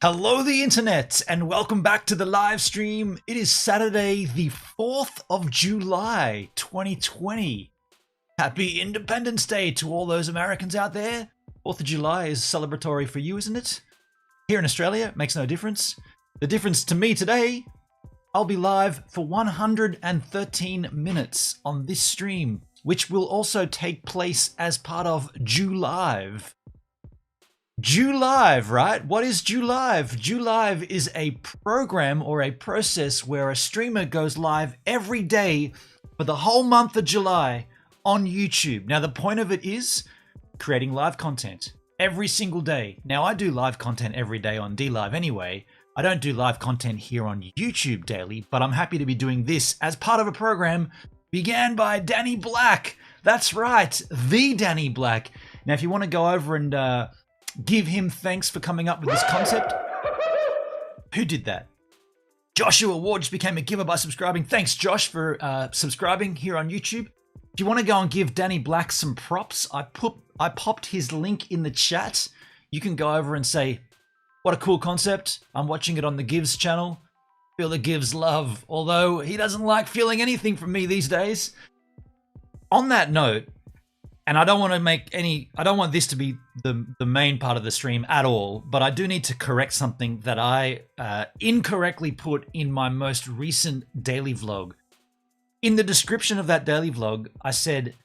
Hello, the internet, and welcome back to the live stream. It is Saturday, the 4th of July, 2020. Happy Independence Day to all those Americans out there. 4th of July is celebratory for you, isn't it? Here in Australia, it makes no difference. The difference to me today, I'll be live for 113 minutes on this stream, which will also take place as part of Julive. Julive, right? What is Julive? Julive is a program or a process where a streamer goes live every day for the whole month of July on YouTube. Now, the point of it is creating live content every single day. Now, I do live content every day on DLive anyway. I don't do live content here on YouTube daily, but I'm happy to be doing this as part of a program began by Danny Black. That's right, the Danny Black. Now, if you want to go over and give him thanks for coming up with this concept. Who did that? Joshua Ward just became a giver by subscribing. Thanks, Josh, for subscribing here on YouTube. If you want to go and give Danny Black some props, I popped his link in the chat. You can go over and say, what a cool concept. I'm watching it on the Gives channel. Feel the Gives love, although he doesn't like feeling anything from me these days. On that note, and I don't want this to be the main part of the stream at all, but I do need to correct something that I incorrectly put in my most recent daily vlog. In the description of that daily vlog, I said,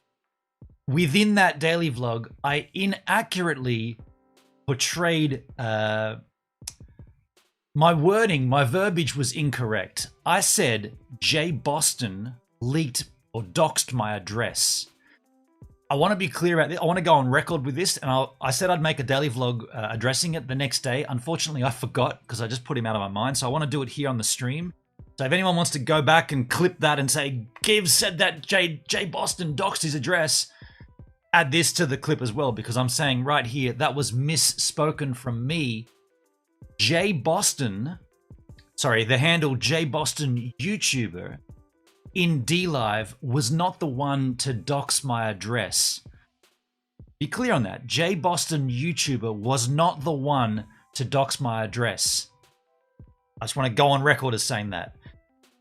within that daily vlog, I inaccurately portrayed my wording, my verbiage was incorrect. I said Jay Boston leaked or doxed my address. I want to be clear about this. I want to go on record with this, and I said I'd make a daily vlog addressing it the next day. Unfortunately, I forgot because I just put him out of my mind, so I want to do it here on the stream. So if anyone wants to go back and clip that and say, Gibbs said that Jay Boston doxed his address, add this to the clip as well, because I'm saying right here, that was misspoken from me. Jay Boston, sorry, the handle Jay Boston YouTuber, in DLive was not the one to dox my address. Be clear on that. Jay Boston YouTuber was not the one to dox my address. I just want to go on record as saying that.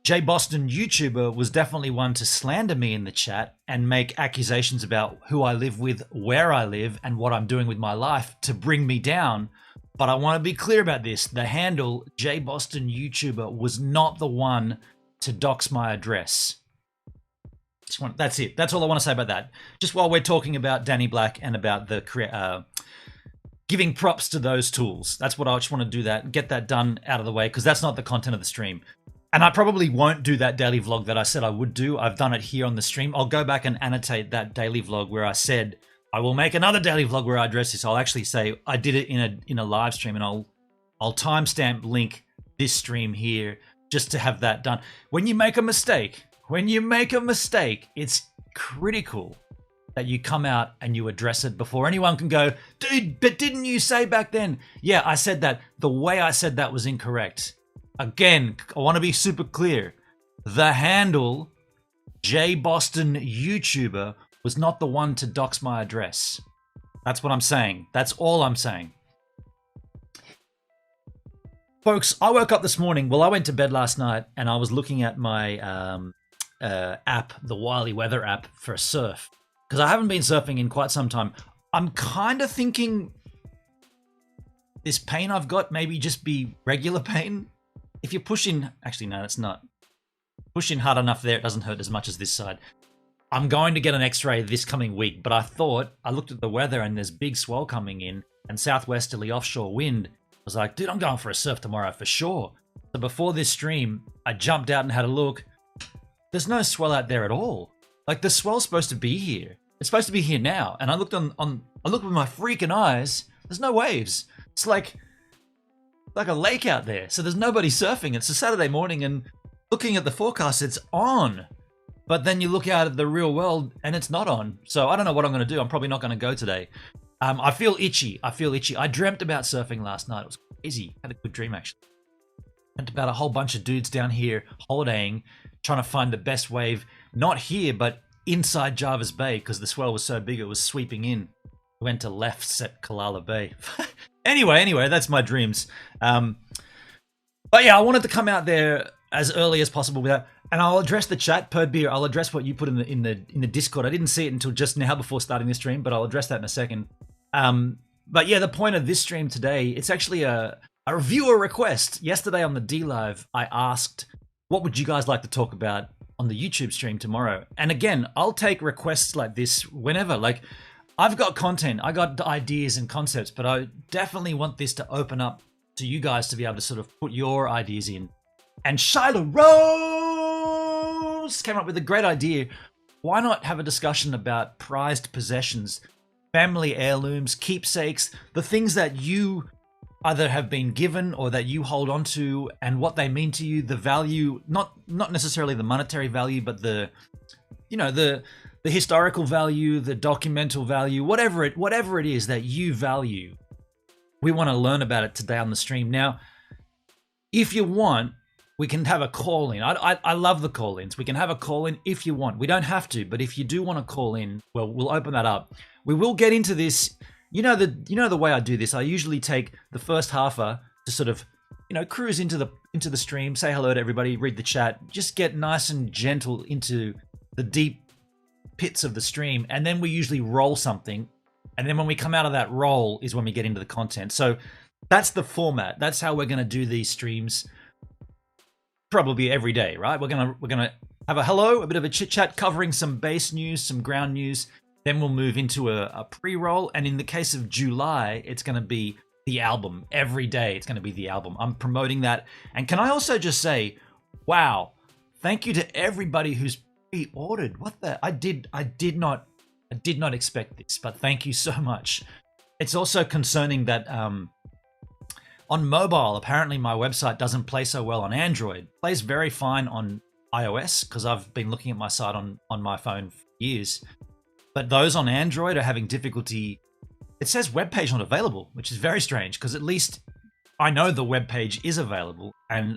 Jay Boston YouTuber was definitely one to slander me in the chat and make accusations about who I live with, where I live, and what I'm doing with my life to bring me down. But I want to be clear about this. The handle Jay Boston YouTuber was not the one to dox my address. That's it. That's all I want to say about that. Just while we're talking about Danny Black and about the giving props to those tools. That's what I just want to do, that, get that done out of the way, because that's not the content of the stream. And I probably won't do that daily vlog that I said I would do. I've done it here on the stream. I'll go back and annotate that daily vlog where I said I will make another daily vlog where I address this. I'll actually say I did it in a live stream, and I'll timestamp link this stream here just to have that done. When you make a mistake, it's critical that you come out and you address it before anyone can go, dude, but didn't you say back then? Yeah, I said that. The way I said that was incorrect. Again, I want to be super clear. The handle Jay Boston YouTuber was not the one to dox my address. That's what I'm saying. That's all I'm saying. Folks, I woke up this morning. Well, I went to bed last night and I was looking at my app, the Wily Weather app for a surf, because I haven't been surfing in quite some time. I'm kind of thinking this pain I've got maybe just be regular pain. If you're pushing, actually, no, it's not. Pushing hard enough there, it doesn't hurt as much as this side. I'm going to get an x-ray this coming week, but I looked at the weather and there's big swell coming in and southwesterly offshore wind. I was like, dude, I'm going for a surf tomorrow for sure. So before this stream, I jumped out and had a look. There's no swell out there at all. Like, the swell's supposed to be here. It's supposed to be here now. And I looked I looked with my freaking eyes. There's no waves. It's like a lake out there. So there's nobody surfing. It's a Saturday morning, and looking at the forecast, it's on. But then you look out at the real world and it's not on. So I don't know what I'm going to do. I'm probably not going to go today. I feel itchy. I dreamt about surfing last night. It was crazy. I had a good dream, actually. Dreamt about a whole bunch of dudes down here holidaying, trying to find the best wave, not here, but inside Jarvis Bay, because the swell was so big it was sweeping in. We went to lefts at Kalala Bay. Anyway, that's my dreams. But yeah, I wanted to come out there as early as possible with that. And I'll address the chat per beer. I'll address what you put in the Discord. I didn't see it until just now before starting this stream, but I'll address that in a second. But yeah, the point of this stream today, it's actually a viewer request. Yesterday on the D Live, I asked, what would you guys like to talk about on the YouTube stream tomorrow? And again, I'll take requests like this whenever. Like, I've got content, I got ideas and concepts, but I definitely want this to open up to you guys to be able to sort of put your ideas in. And Shiloh Rose came up with a great idea. Why not have a discussion about prized possessions, family heirlooms, keepsakes, the things that you either have been given or that you hold on to, and what they mean to you, the value, not necessarily the monetary value, but the historical value, the documental value, whatever it is that you value. We want to learn about it today on the stream. Now, if you want, we can have a call in. I love the call ins. We can have a call in if you want. We don't have to, but if you do want to call in, well, we'll open that up. We will get into this. You know the way I do this. I usually take the first halfer to sort of, cruise into the stream, say hello to everybody, read the chat, just get nice and gentle into the deep pits of the stream, and then we usually roll something. And then when we come out of that roll is when we get into the content. So that's the format. That's how we're going to do these streams probably every day, right? We're going to have a hello, a bit of a chit chat covering some base news, some ground news. Then we'll move into a pre-roll. And in the case of July, it's going to be the album. Every day it's going to be the album. I'm promoting that. And can I also just say, wow, thank you to everybody who's pre-ordered. What the? I did not expect this, but thank you so much. It's also concerning that on mobile, apparently my website doesn't play so well on Android. It plays very fine on iOS because I've been looking at my site on my phone for years. But those on Android are having difficulty. It says web page not available, which is very strange because at least I know the web page is available, and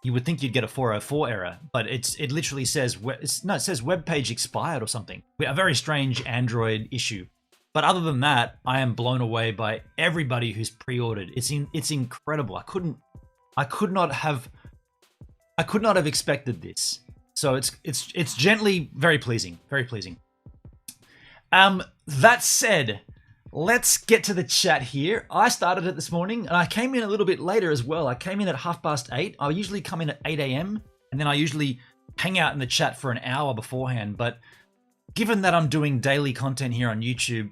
you would think you'd get a 404 error, but it literally says it says web page expired or something. A very strange Android issue. But other than that, I am blown away by everybody who's pre-ordered. It's incredible. I could not have expected this. So it's gently very pleasing, very pleasing. That said, let's get to the chat here. I started it this morning, and I came in a little bit later as well. I came in at 8:30. I usually come in at 8 a.m., and then I usually hang out in the chat for an hour beforehand. But given that I'm doing daily content here on YouTube,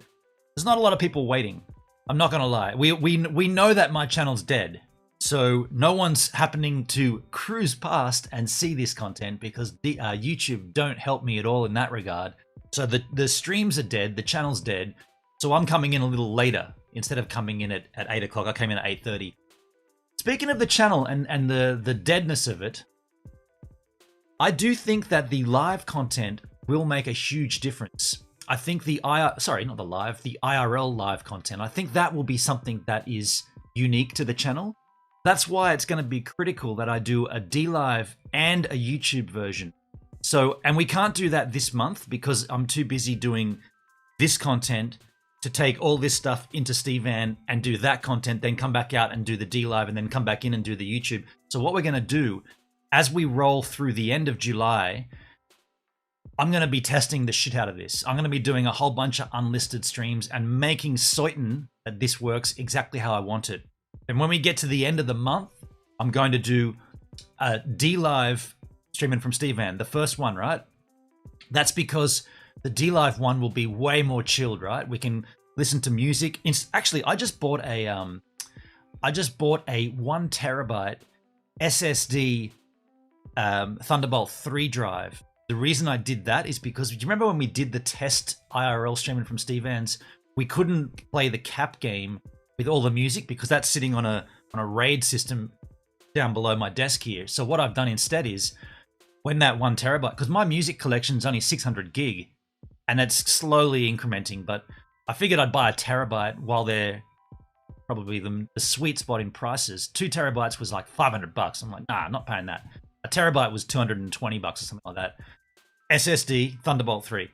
there's not a lot of people waiting. I'm not going to lie. We know that my channel's dead, so no one's happening to cruise past and see this content because YouTube don't help me at all in that regard. So the streams are dead, the channel's dead. So I'm coming in a little later. Instead of coming in at 8 o'clock, I came in at 8:30. Speaking of the channel and the deadness of it, I do think that the live content will make a huge difference. I think the IRL live content, I think that will be something that is unique to the channel. That's why it's going to be critical that I do a D Live and a YouTube version. So, and we can't do that this month because I'm too busy doing this content to take all this stuff into Stevan and do that content, then come back out and do the D Live and then come back in and do the YouTube. So what we're going to do as we roll through the end of July, I'm going to be testing the shit out of this. I'm going to be doing a whole bunch of unlisted streams and making certain that this works exactly how I want it. And when we get to the end of the month, I'm going to do a D Live streaming from Stevan, the first one, right? That's because the D Live one will be way more chilled, right? We can listen to music. Actually, I just bought a 1 terabyte SSD Thunderbolt 3 drive. The reason I did that is because, do you remember when we did the test IRL streaming from Stevan's? We couldn't play the cap game with all the music because that's sitting on a RAID system down below my desk here. So what I've done instead is, when that 1 terabyte, because my music collection is only 600 gig, and it's slowly incrementing, but I figured I'd buy a terabyte while they're probably the sweet spot in prices. 2 terabytes was like $500. I'm like, nah, I'm not paying that. A terabyte was $220 or something like that. SSD, Thunderbolt 3.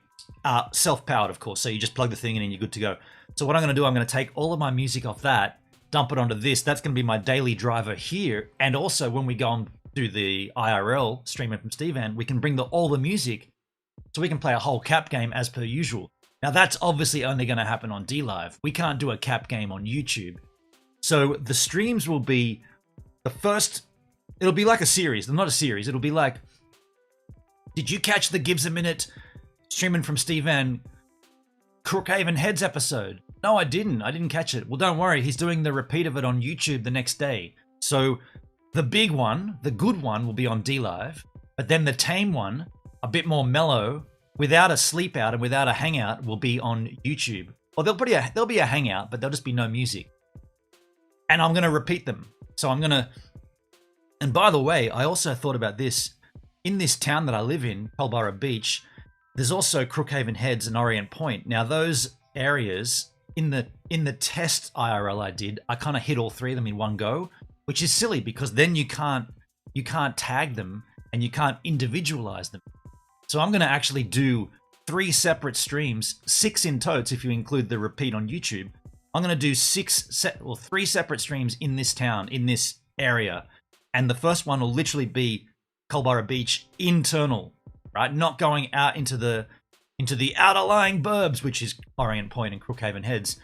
Self-powered, of course, so you just plug the thing in and you're good to go. So what I'm going to do, I'm going to take all of my music off that dump it onto this. That's going to be my daily driver here. And also when we go on to the IRL streaming from Stevan, we can bring all the music so we can play a whole cap game as per usual. Now that's obviously only going to happen on DLive. We can't do a cap game on YouTube. So the streams will be the first, it'll be like a series. Not a series. It'll be like, did you catch the Gibbs a Minute streaming from Stevan Crookhaven Heads episode? No, I didn't catch it. Well, don't worry. He's doing the repeat of it on YouTube the next day. So the big one, the good one, will be on DLive. But then the tame one, a bit more mellow, without a sleep out and without a hangout, will be on YouTube. Or there'll be a hangout, but there'll just be no music. And I'm going to repeat them. So I'm going to... And by the way, I also thought about this. In this town that I live in, Culburra Beach, there's also Crookhaven Heads and Orient Point. Now those areas, in the test IRL I did, I kind of hit all three of them in one go, which is silly because then you can't tag them and you can't individualize them. So I'm going to actually do 3 separate streams, 6 in totes if you include the repeat on YouTube. I'm going to do 3 separate streams in this town, in this area. And the first one will literally be Culburra Beach internal, right? Not going out into the outer lying burbs, which is Orient Point and Crookhaven Heads.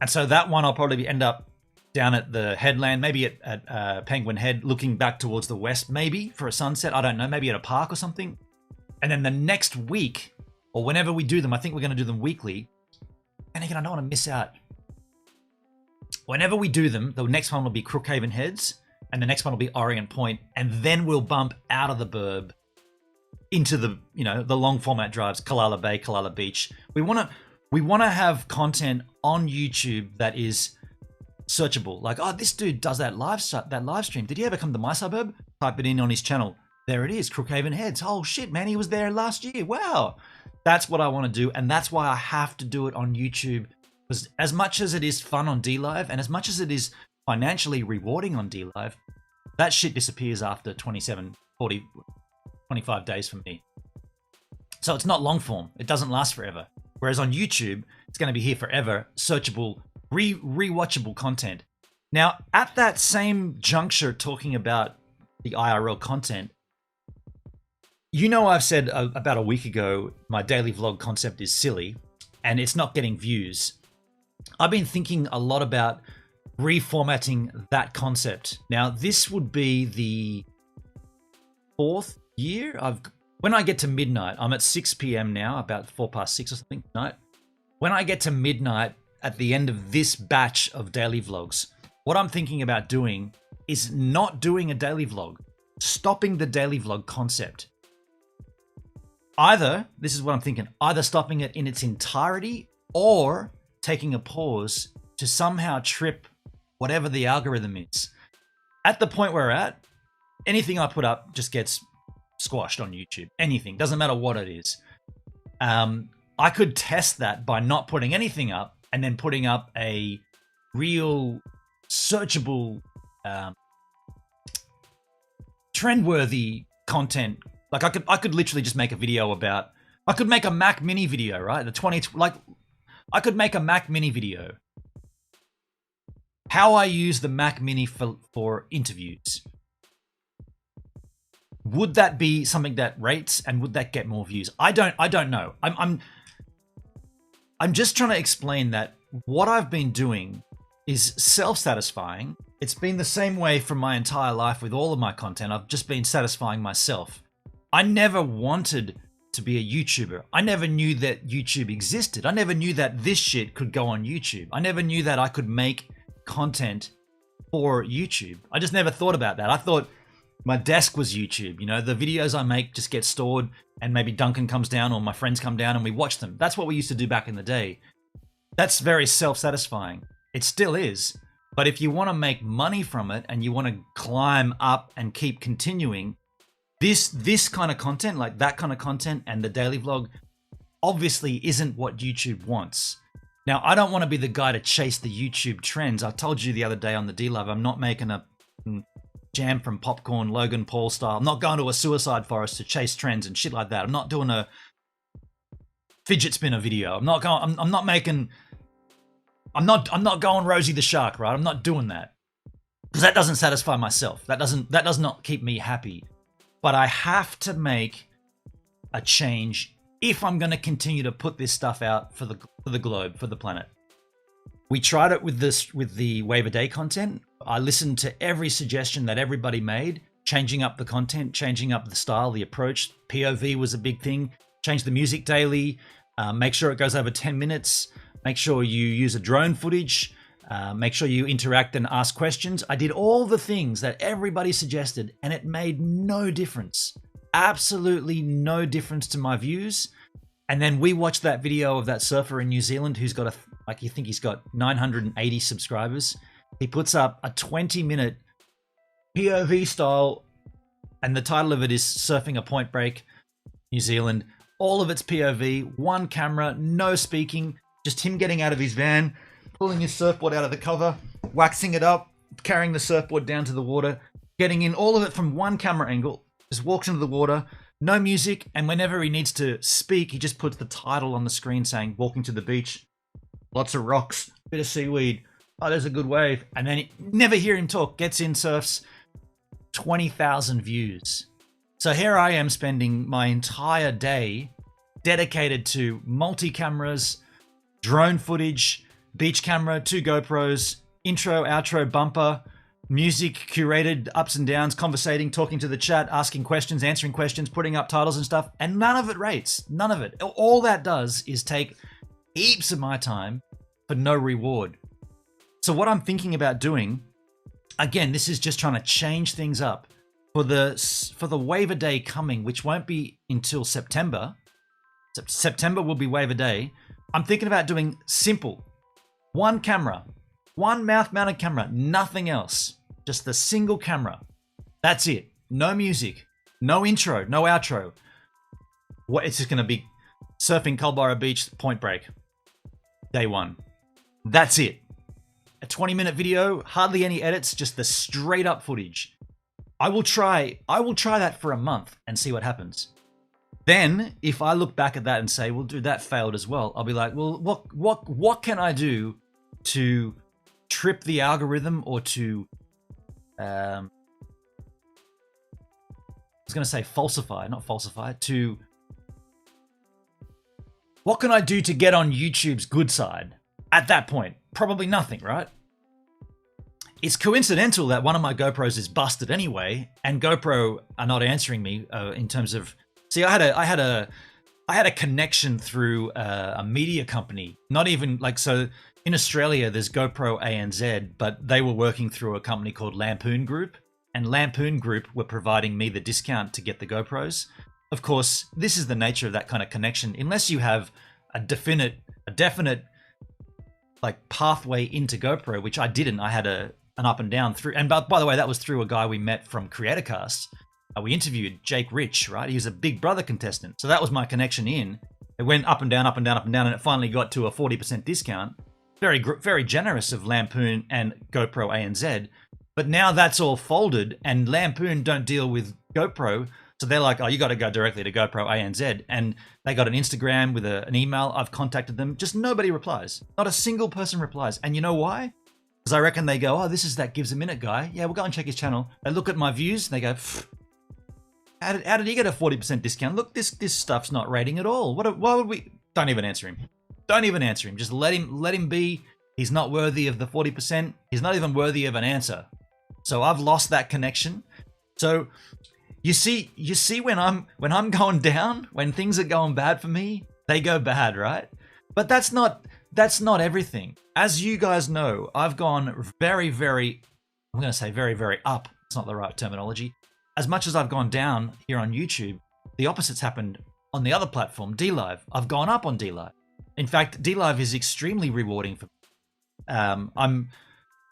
And so that one I'll probably end up down at the headland, maybe at Penguin Head, looking back towards the west, maybe for a sunset. I don't know, maybe at a park or something. And then the next week, or whenever we do them, I think we're going to do them weekly. And again, I don't want to miss out. Whenever we do them, the next one will be Crookhaven Heads, and the next one will be Orient Point, and then we'll bump out of the burb into the, the long format drives, Kalala Bay, Kalala Beach. We want to have content on YouTube that is searchable. Like, oh, this dude does that live stream. Did he ever come to my suburb? Type it in on his channel. There it is, Crookhaven Heads. Oh shit, man, he was there last year. Wow. That's what I want to do, and that's why I have to do it on YouTube. Because as much as it is fun on DLive, and as much as it is financially rewarding on DLive, that shit disappears after 27, 40, 25 days for me. So it's not long form. It doesn't last forever. Whereas on YouTube, it's going to be here forever, searchable, rewatchable content. Now, at that same juncture, talking about the IRL content, I've said about a week ago, my daily vlog concept is silly and it's not getting views. I've been thinking a lot about reformatting that concept. Now, this would be the 4th year. When I get to midnight, I'm at 6 p.m. now, about 6:04 or something tonight. When I get to midnight at the end of this batch of daily vlogs, what I'm thinking about doing is not doing a daily vlog, stopping the daily vlog concept. This is what I'm thinking, either stopping it in its entirety or taking a pause to somehow trip whatever the algorithm is. At the point we're at, anything I put up just gets squashed on YouTube. Anything, doesn't matter what it is. I could test that by not putting anything up and then putting up a real searchable, trendworthy content. Like I could literally just make a video about, I could make a Mac Mini video, right? I could make a Mac Mini video. How I use the Mac Mini for interviews. Would that be something that rates and would that get more views? I don't know. I'm just trying to explain that what I've been doing is self-satisfying. It's been the same way for my entire life with all of my content. I've just been satisfying myself. I never wanted to be a YouTuber. I never knew that YouTube existed. I never knew that this shit could go on YouTube. I never knew that I could make content for YouTube. I just never thought about that. I thought my desk was YouTube. The videos I make just get stored and maybe Duncan comes down or my friends come down and we watch them. That's what we used to do back in the day. That's very self-satisfying. It still is. But if you want to make money from it and you want to climb up and keep continuing, this kind of content, like that kind of content and the daily vlog, obviously isn't what YouTube wants. Now, I don't want to be the guy to chase the YouTube trends. I told you the other day on the DLive, I'm not making a jam from popcorn, Logan Paul style. I'm not going to a suicide forest to chase trends and shit like that. I'm not doing a fidget spinner video. I'm not making I'm not going Rosie the Shark, right? I'm not doing that. Because that doesn't satisfy myself. That does not keep me happy. But I have to make a change if I'm going to continue to put this stuff out for the globe, for the planet. We tried it with the Wave a Day content. I listened to every suggestion that everybody made, changing up the content, changing up the style, the approach. POV was a big thing. Change the music daily. Make sure it goes over 10 minutes. Make sure you use a drone footage. Make sure you interact and ask questions. I did all the things that everybody suggested, and it made no difference. Absolutely no difference to my views. And then we watched that video of that surfer in New Zealand who's got you think he's got 980 subscribers. He puts up a 20-minute POV style, and the title of it is Surfing a Point Break, New Zealand. All of it's POV, one camera, no speaking, just him getting out of his van, pulling his surfboard out of the cover, waxing it up, carrying the surfboard down to the water, getting in all of it from one camera angle, just walks into the water, no music, and whenever he needs to speak, he just puts the title on the screen saying, walking to the beach, lots of rocks, bit of seaweed, oh, there's a good wave, and then never hear him talk, gets in, surfs, 20,000 views. So here I am spending my entire day dedicated to multi-cameras, drone footage, beach camera, 2 GoPros, intro, outro, bumper, music, curated ups and downs, conversating, talking to the chat, asking questions, answering questions, putting up titles and stuff, and none of it rates. None of it. All that does is take heaps of my time for no reward. So what I'm thinking about doing, again, this is just trying to change things up for the Wave a Day coming, which won't be until September. September will be Wave a Day. I'm thinking about doing simple. One camera, one mouth-mounted camera, nothing else. Just the single camera. That's it. No music, no intro, no outro. It's just going to be surfing Culburra Beach, Point Break. Day 1. That's it. A 20-minute video, hardly any edits, just the straight-up footage. I will try that for a month and see what happens. Then, if I look back at that and say, well, dude, that failed as well, I'll be like, well, what can I do to trip the algorithm or to, I was going to say not falsify, what can I do to get on YouTube's good side? At that point, probably nothing, right? It's coincidental that one of my GoPros is busted anyway, and GoPro are not answering me in terms of. See, I had a connection through a media company. Not even so. In Australia, there's GoPro ANZ, but they were working through a company called Lampoon Group, and Lampoon Group were providing me the discount to get the GoPros. Of course, this is the nature of that kind of connection. Unless you have a definite pathway into GoPro, which I didn't. I had an up and down through. And by the way, that was through a guy we met from CreatorCast. We interviewed Jake Rich, right? He was a Big Brother contestant. So that was my connection in. It went up and down, up and down, up and down, and it finally got to a 40% discount. Very generous of Lampoon and GoPro ANZ. But now that's all folded, and Lampoon don't deal with GoPro. So they're like, oh, you got to go directly to GoPro ANZ. And they got an Instagram with an email. I've contacted them. Just nobody replies. Not a single person replies. And you know why? Because I reckon they go, oh, this is that Gives a Minute guy. Yeah, we'll go and check his channel. They look at my views, and they go, how did he get a 40% discount? Look, this stuff's not rating at all. Why would we? Don't even answer him. Don't even answer him. Just let him be. He's not worthy of the 40%. He's not even worthy of an answer. So I've lost that connection. So you see when I'm going down, when things are going bad for me, they go bad, right? But that's not everything. As you guys know, I've gone very, very, I'm going to say very, very up. It's not the right terminology. As much as I've gone down here on YouTube, the opposite's happened on the other platform, DLive. I've gone up on DLive. In fact, DLive is extremely rewarding for me. I'm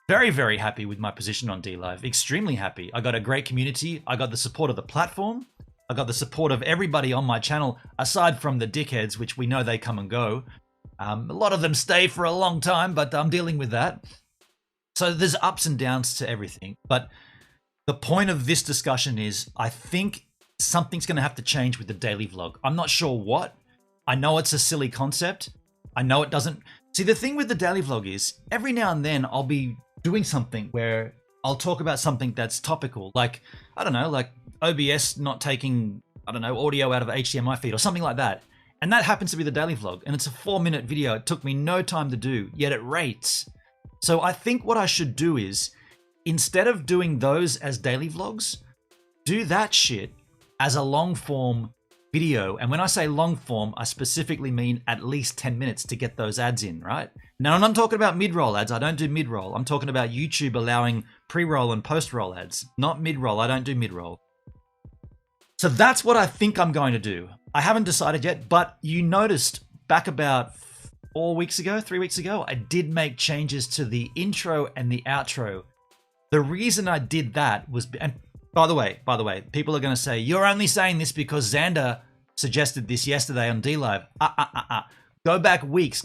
very, very happy with my position on DLive. Extremely happy. I got a great community. I got the support of the platform. I got the support of everybody on my channel, aside from the dickheads, which we know they come and go. A lot of them stay for a long time, but I'm dealing with that. So there's ups and downs to everything. But the point of this discussion is, I think something's going to have to change with the daily vlog. I'm not sure what. I know it's a silly concept. I know it doesn't. See, the thing with the daily vlog is every now and then I'll be doing something where I'll talk about something that's topical. Like, I don't know, like OBS not taking, I don't know, audio out of HDMI feed or something like that. And that happens to be the daily vlog. And it's a 4-minute video. It took me no time to do, yet it rates. So I think what I should do is, instead of doing those as daily vlogs, do that shit as a long form video. And when I say long form, I specifically mean at least 10 minutes to get those ads in, right? Now, I'm not talking about mid-roll ads. I don't do mid-roll. I'm talking about YouTube allowing pre-roll and post-roll ads, not mid-roll. I don't do mid-roll. So that's what I think I'm going to do. I haven't decided yet, but you noticed back about 3 weeks ago, I did make changes to the intro and the outro. The reason I did that was, and by the way, people are going to say, you're only saying this because Xander suggested this yesterday on DLive. Go back weeks,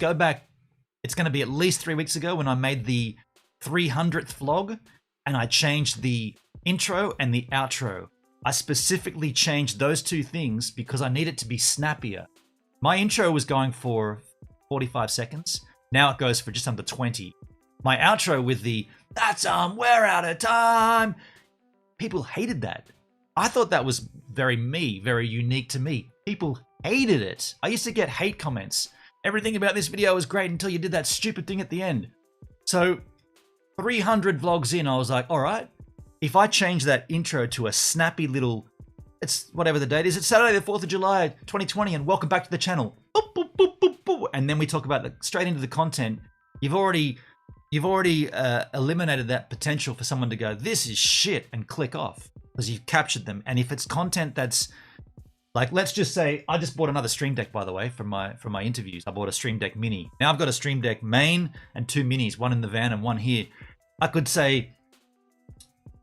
it's going to be at least 3 weeks ago when I made the 300th vlog and I changed the intro and the outro. I specifically changed those two things because I need it to be snappier. My intro was going for 45 seconds. Now it goes for just under 20. My outro with the, we're out of time. People hated that. I thought that was very me, very unique to me. People hated it. I used to get hate comments. Everything about this video was great until you did that stupid thing at the end. So 300 vlogs in, I was like, all right, if I change that intro to a snappy little, it's whatever the date is, it's Saturday the 4th of July, 2020, and welcome back to the channel. Boop, boop, boop, boop, boop. And then we talk about straight into the content. You've already eliminated that potential for someone to go, this is shit, and click off because you've captured them. And if it's content that's like, let's just say, I just bought another Stream Deck, by the way, from my interviews. I bought a Stream Deck Mini. Now I've got a Stream Deck main and 2 minis, one in the van and one here. I could say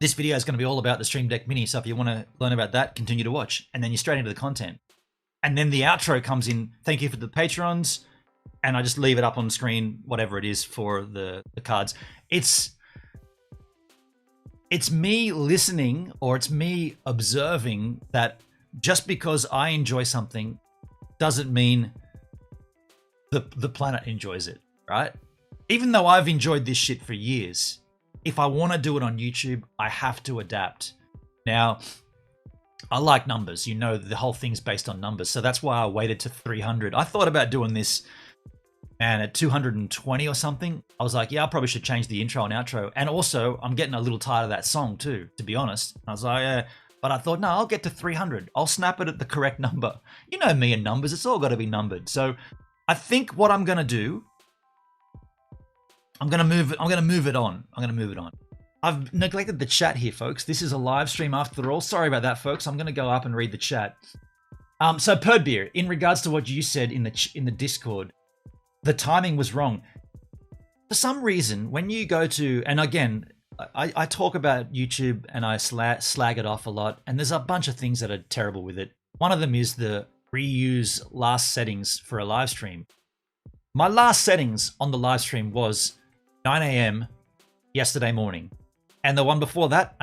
this video is going to be all about the Stream Deck Mini. So if you want to learn about that, continue to watch. And then you're straight into the content. And then the outro comes in. Thank you for the patrons. And I just leave it up on screen, whatever it is for the cards. It's me listening, or it's me observing that just because I enjoy something doesn't mean the planet enjoys it, right? Even though I've enjoyed this shit for years, if I want to do it on YouTube, I have to adapt. Now, I like numbers. You know, the whole thing's based on numbers. So that's why I waited to 300. I thought about doing this, and at 220 or something, I was like, yeah, I probably should change the intro and outro. And also, I'm getting a little tired of that song too, to be honest. I was like, but I thought, no, I'll get to 300. I'll snap it at the correct number. You know me and numbers, it's all got to be numbered. So I think what I'm going to do, I'm going to move it on. I've neglected the chat here, folks. This is a live stream after all. Sorry about that, folks. I'm going to go up and read the chat. So Perdbeer, in regards to what you said in the Discord, the timing was wrong. For some reason, when you go to, and again, I talk about YouTube and I slag it off a lot, and there's a bunch of things that are terrible with it. One of them is the reuse last settings for a live stream. My last settings on the live stream was 9 a.m. yesterday morning. And the one before that,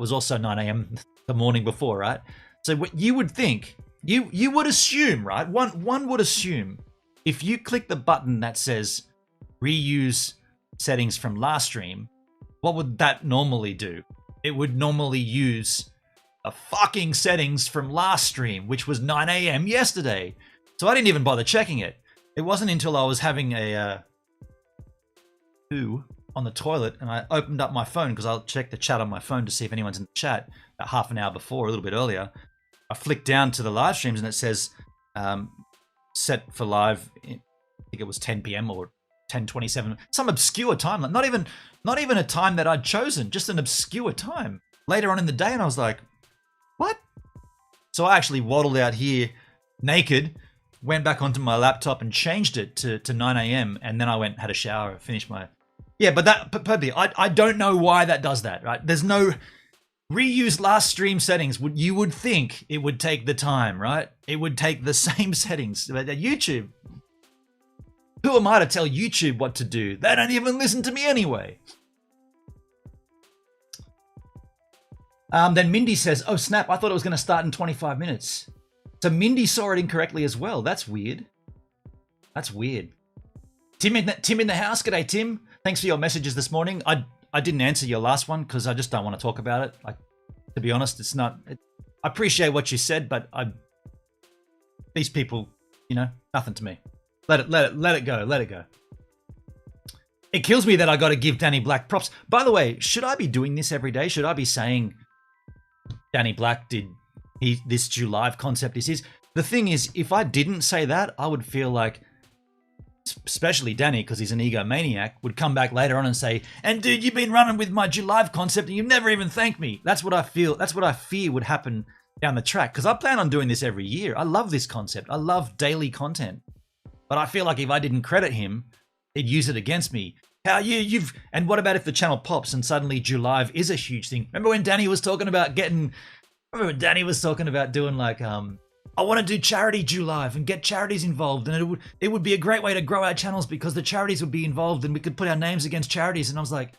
was also 9 a.m. the morning before, right? So what you would think, you would assume, right? One would assume, if you click the button that says reuse settings from last stream, what would that normally do? It would normally use the fucking settings from last stream, which was 9 a.m. yesterday. So I didn't even bother checking it. It wasn't until I was having a poo on the toilet and I opened up my phone, because I'll check the chat on my phone to see if anyone's in the chat, about half an hour before, a little bit earlier. I flicked down to the live streams and it says set for live, I think it was 10 p.m. or 10:27, some obscure time, like not even a time that I'd chosen, just an obscure time later on in the day. And I was like, what? So I actually waddled out here naked, went back onto my laptop and changed it to 9 a.m. And then I went, had a shower, finished my, yeah, but I don't know why that does that, right? There's no reuse last stream settings. You would think it would take the time, right? It would take the same settings. But YouTube, who am I to tell YouTube what to do? They don't even listen to me anyway. Then Mindy says, oh snap, I thought it was going to start in 25 minutes. So Mindy saw it incorrectly as well. That's weird. That's weird. Tim in the house. G'day, Tim. Thanks for your messages this morning. I didn't answer your last one because I just don't want to talk about it. To be honest, it's not. I appreciate what you said, but these people, nothing to me. Let it go. Let it go. It kills me that I got to give Danny Black props. By the way, should I be doing this every day? Should I be saying Danny Black did this July concept is his? The thing is, if I didn't say that, I would feel like, especially Danny, because he's an egomaniac, would come back later on and say, and dude, you've been running with my July concept and you've never even thanked me. That's what I feel. That's what I fear would happen down the track, because I plan on doing this every year. I love this concept. I love daily content. But I feel like if I didn't credit him, he'd use it against me. And what about if the channel pops and suddenly July is a huge thing? Remember when Danny was talking about doing like, I want to do charity July and get charities involved, and it would be a great way to grow our channels because the charities would be involved and we could put our names against charities. And I was like,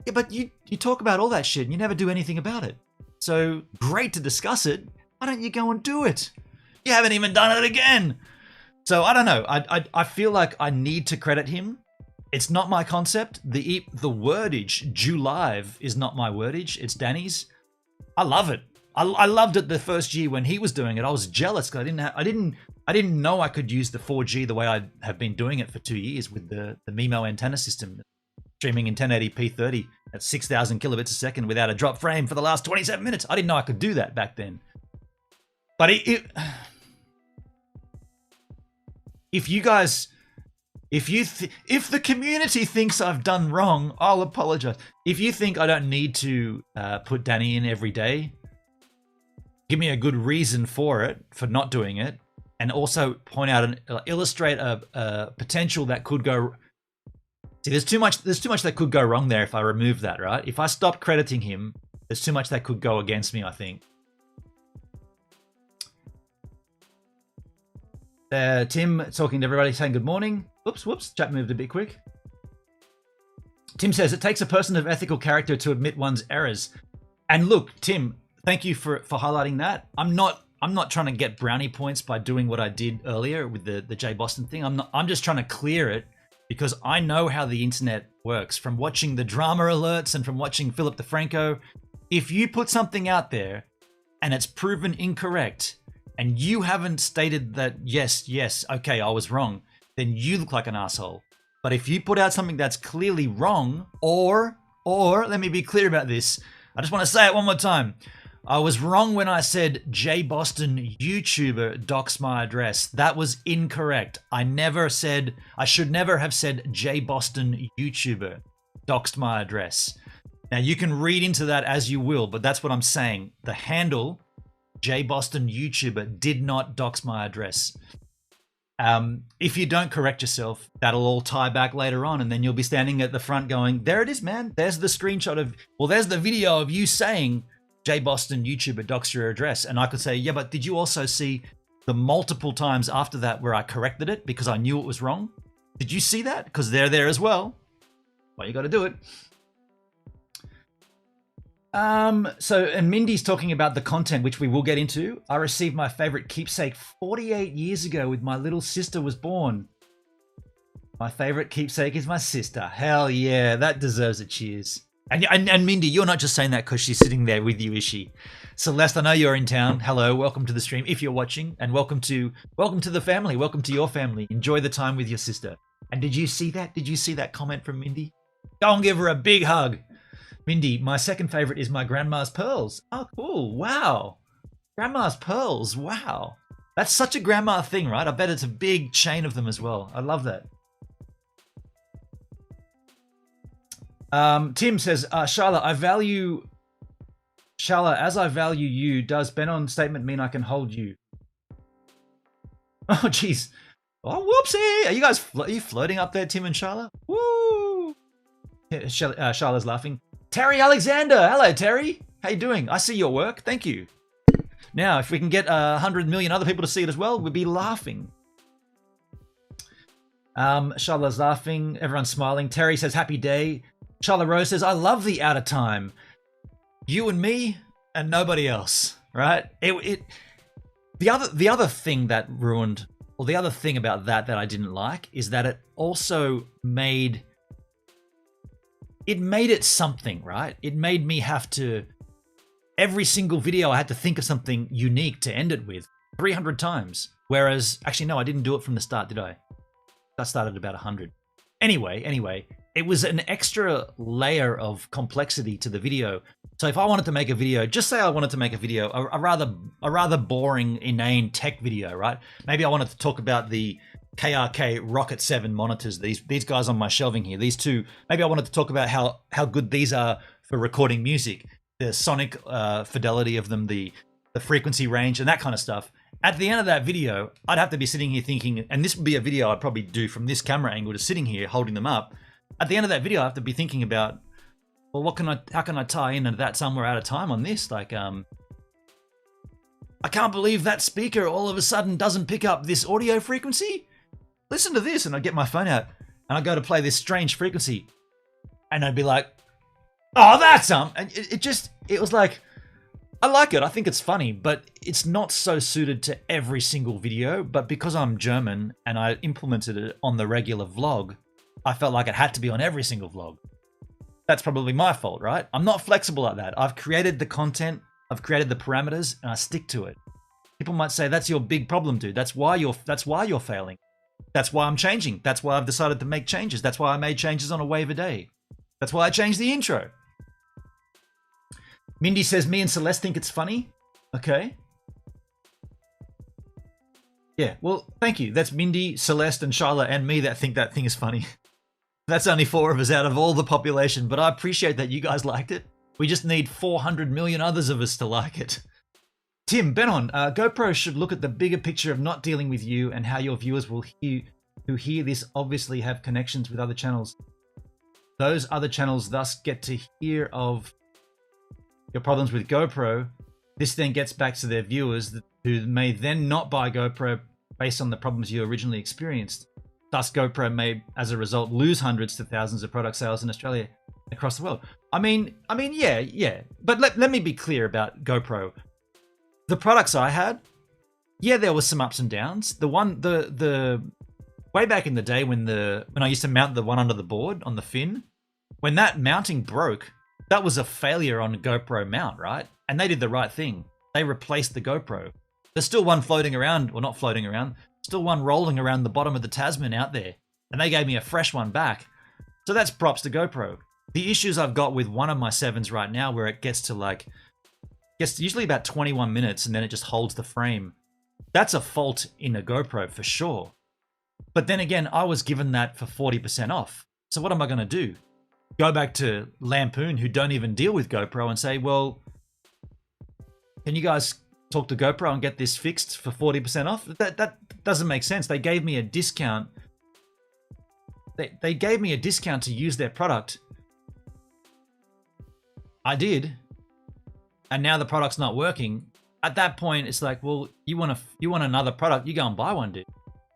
yeah, but you talk about all that shit and you never do anything about it. So great to discuss it. Why don't you go and do it? You haven't even done it again. So I don't know. I feel like I need to credit him. It's not my concept. The wordage July is not my wordage. It's Danny's. I love it. I loved it the first year when he was doing it. I was jealous because I didn't know I could use the 4G the way I have been doing it for 2 years with the MIMO antenna system, streaming in 1080p 30 at 6,000 kilobits a second without a drop frame for the last 27 minutes. I didn't know I could do that back then. But if the community thinks I've done wrong, I'll apologize. If you think I don't need to put Danny in every day, give me a good reason for not doing it, and also point out and illustrate a potential that could go. See, there's too much that could go wrong there if I remove that, right? If I stop crediting him, there's too much that could go against me, I think. Tim talking to everybody, saying good morning. Whoops, chat moved a bit quick. Tim says, it takes a person of ethical character to admit one's errors. And look, Tim, thank you for highlighting that. I'm not trying to get brownie points by doing what I did earlier with the Jay Boston thing. I'm just trying to clear it because I know how the internet works from watching the drama alerts and from watching Philip DeFranco. If you put something out there and it's proven incorrect and you haven't stated that, yes, okay, I was wrong, then you look like an asshole. But if you put out something that's clearly wrong, or let me be clear about this. I just want to say it one more time. I was wrong when I said Jay Boston YouTuber docs my address. That was incorrect. I should never have said Jay Boston YouTuber doxed my address. Now you can read into that as you will, but that's what I'm saying. The handle Jay Boston YouTuber did not dox my address. If you don't correct yourself, that'll all tie back later on, and then you'll be standing at the front going, there it is, man. There's the screenshot there's the video of you saying Jay Boston YouTuber docs your address. And I could say, yeah, but did you also see the multiple times after that where I corrected it because I knew it was wrong? Did you see that? Because they're there as well. Well, you got to do it. And Mindy's talking about the content, which we will get into. I received my favorite keepsake 48 years ago when my little sister was born. My favorite keepsake is my sister. Hell yeah, that deserves a cheers. And Mindy, you're not just saying that because she's sitting there with you, is she? Celeste, I know you're in town. Hello, welcome to the stream if you're watching, and welcome to the family. Welcome to your family. Enjoy the time with your sister. And did you see that? Did you see that comment from Mindy? Go and give her a big hug. Mindy, my second favorite is my grandma's pearls. Oh, cool. Wow. Grandma's pearls. Wow. That's such a grandma thing, right? I bet it's a big chain of them as well. I love that. Tim says, Charlotte, as I value you, does Benon statement mean I can hold you? Oh, jeez. Oh, whoopsie. Are you flirting up there, Tim and Charlotte? Woo. Charlotte's laughing. Terry Alexander. Hello, Terry. How you doing? I see your work. Thank you. Now, if we can get 100 million other people to see it as well, we'd be laughing. Charlotte's laughing. Everyone's smiling. Terry says, happy day. Charlotte Rose says, I love the out of time. You and me and nobody else, right? The other thing that ruined Well, the other thing about that I didn't like is that it also made it something, right? It made me have to, every single video I had to think of something unique to end it with 300 times. Whereas, actually, no, I didn't do it from the start, did I? I started about 100. Anyway, it was an extra layer of complexity to the video. So if I wanted to make a video, just say I wanted to make a video, a rather boring, inane tech video, right? Maybe I wanted to talk about the KRK Rocket 7 monitors, these guys on my shelving here, these two. Maybe I wanted to talk about how good these are for recording music, the sonic fidelity of them, the frequency range, and that kind of stuff. At the end of that video, I'd have to be sitting here thinking, and this would be a video I'd probably do from this camera angle, just sitting here holding them up. At the end of that video, I have to be thinking about, well, how can I tie in that somewhere at a time on this? Like, I can't believe that speaker all of a sudden doesn't pick up this audio frequency. Listen to this, and I get my phone out and I go to play this strange frequency, and I'd be like, oh, that's and it was like, I like it. I think it's funny, but it's not so suited to every single video. But because I'm German and I implemented it on the regular vlog, I felt like it had to be on every single vlog. That's probably my fault, right? I'm not flexible like that. I've created the content, I've created the parameters, and I stick to it. People might say, that's your big problem, dude. That's why you're failing. That's why I'm changing. That's why I've decided to make changes. That's why I made changes on a wave a day. That's why I changed the intro. Mindy says, me and Celeste think it's funny. Okay. Yeah, well, thank you. That's Mindy, Celeste, and Charlotte, and me that think that thing is funny. That's only 4 of us out of all the population, but I appreciate that you guys liked it. We just need 400 million others of us to like it. Tim, Benon, GoPro should look at the bigger picture of not dealing with you and how your viewers will hear this obviously have connections with other channels. Those other channels thus get to hear of your problems with GoPro. This then gets back to their viewers who may then not buy GoPro based on the problems you originally experienced. Thus, GoPro may, as a result, lose hundreds to thousands of product sales in Australia across the world. I mean, yeah. But let me be clear about GoPro. The products I had, yeah, there was some ups and downs. The way back in the day when I used to mount the one under the board on the fin, when that mounting broke, that was a failure on a GoPro mount, right? And they did the right thing. They replaced the GoPro. There's still one floating around, or not floating around, still one rolling around the bottom of the Tasman out there. And they gave me a fresh one back. So that's props to GoPro. The issues I've got with one of my 7s right now, where it gets to usually about 21 minutes and then it just holds the frame. That's a fault in a GoPro for sure. But then again, I was given that for 40% off. So what am I going to do? Go back to Lampoon, who don't even deal with GoPro, and say, well, can you guys talk to GoPro and get this fixed for 40% off? That doesn't make sense. They gave me a discount. They gave me a discount to use their product. I did. And now the product's not working. At that point, it's like, well, you want another product, you go and buy one, dude.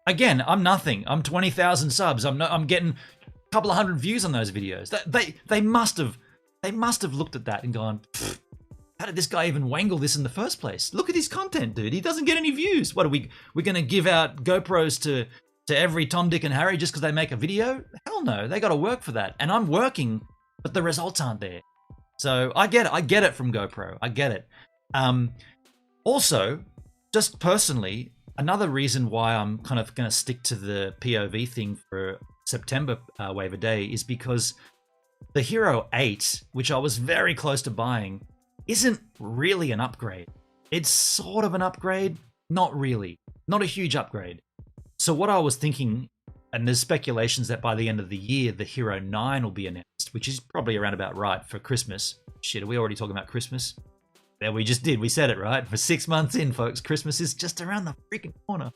Again, I'm nothing. I'm 20,000 subs. I'm getting a couple of hundred views on those videos. They must have looked at that and gone, how did this guy even wangle this in the first place? Look at his content, dude. He doesn't get any views. What are we're going to give out GoPros to every Tom, Dick, and Harry just because they make a video? Hell no. They got to work for that. And I'm working, but the results aren't there. So I get it. I get it from GoPro. I get it. Also, just personally, another reason why I'm kind of going to stick to the POV thing for September wave a day is because the Hero 8, which I was very close to buying, isn't really an upgrade. It's sort of an upgrade, not really. Not a huge upgrade. So what I was thinking, and there's speculations that by the end of the year, the Hero 9 will be announced, which is probably around about right for Christmas. Shit, are we already talking about Christmas? Yeah, we just did. We said it, right? For 6 months in, folks, Christmas is just around the freaking corner.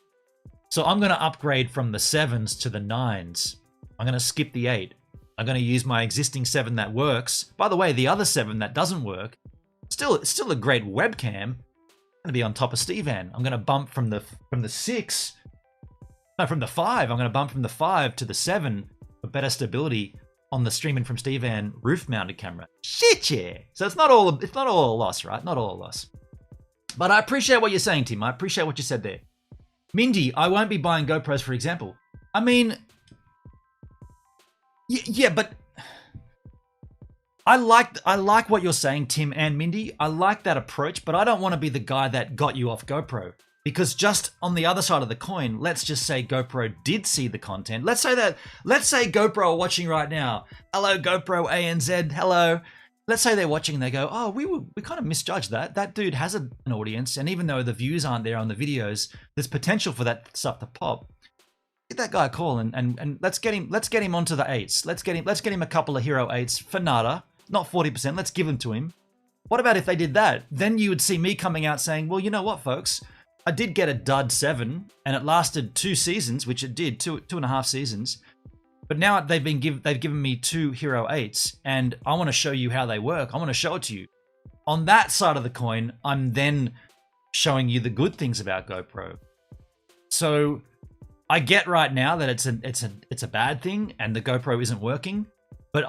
So I'm going to upgrade from the 7s to the 9s. I'm going to skip the 8. I'm going to use my existing 7 that works. By the way, the other 7 that doesn't work, it's still a great webcam. I'm going to be on top of Stevan. I'm going to bump from the 6, no, from the 5. I'm going to bump from the 5 to the 7 for better stability on the streaming from Stevan roof-mounted camera. Shit, yeah. So it's not all a loss, right? Not all a loss. But I appreciate what you're saying, Tim. I appreciate what you said there. Mindy, I won't be buying GoPros, for example. I mean, yeah, but I like what you're saying, Tim and Mindy. I like that approach, but I don't want to be the guy that got you off GoPro. Because just on the other side of the coin, let's just say GoPro did see the content. Let's say GoPro are watching right now. Hello, GoPro ANZ. Hello. Let's say they're watching and they go, oh, we kind of misjudged that. That dude has an audience, and even though the views aren't there on the videos, there's potential for that stuff to pop. Get that guy a call and let's get him onto the 8s. Let's get him a couple of Hero 8s for nada, not 40%. Let's give them to him. What about if they did that? Then you would see me coming out saying, well, you know what, folks? I did get a dud 7, and it lasted 2 seasons, which it did, 2.5 seasons. But now they've given me 2 Hero 8s, and I want to show you how they work. I want to show it to you. On that side of the coin, I'm then showing you the good things about GoPro. So I get right now that it's a bad thing, and the GoPro isn't working. But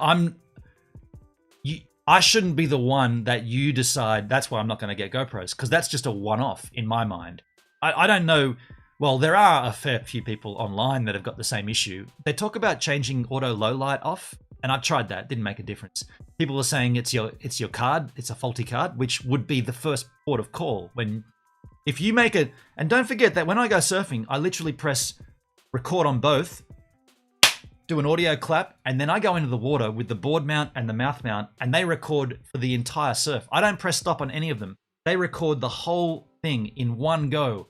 I shouldn't be the one that you decide that's why I'm not going to get GoPros, because that's just a one-off in my mind. I don't know. Well, there are a fair few people online that have got the same issue. They talk about changing auto low light off, and I tried that. Didn't make a difference. People are saying it's your card. It's a faulty card, which would be the first port of call. If you make it, and don't forget that when I go surfing, I literally press record on both, do an audio clap, and then I go into the water with the board mount and the mouth mount, and they record for the entire surf. I don't press stop on any of them. They record the whole thing in one go.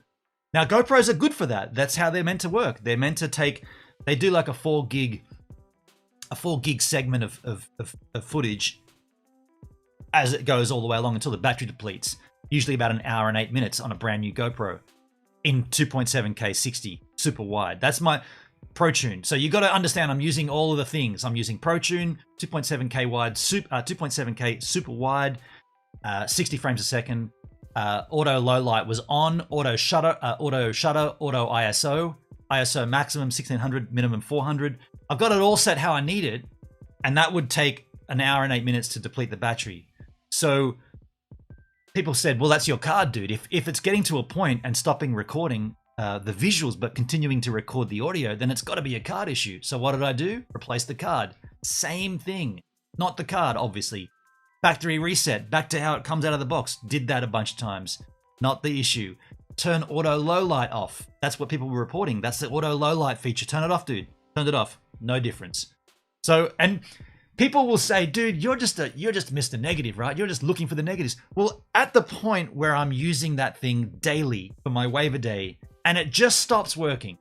Now, GoPros are good for that. That's how they're meant to work. They're meant to they do like a 4 gig segment of footage as it goes all the way along until the battery depletes. Usually about an hour and 8 minutes on a brand new GoPro in 2.7K 60 super wide. That's my ProTune. So you got to understand, I'm using all of the things. I'm using ProTune, 2.7K wide, 2.7K super wide, 60 frames a second. Auto low light was on, auto shutter, auto ISO, ISO maximum 1600, minimum 400. I've got it all set how I need it, and that would take an hour and 8 minutes to deplete the battery. So people said, well, that's your card, dude. If it's getting to a point and stopping recording the visuals but continuing to record the audio, then it's got to be a card issue. So what did I do? Replace the card. Same thing. Not the card, obviously. Factory reset, back to how it comes out of the box. Did that a bunch of times. Not the issue. Turn auto low light off. That's what people were reporting. That's the auto low light feature. Turn it off, dude. Turned it off. No difference. So, and people will say, dude, you're just Mr. Negative, right? You're just looking for the negatives. Well, at the point where I'm using that thing daily for my wave a day, and it just stops working.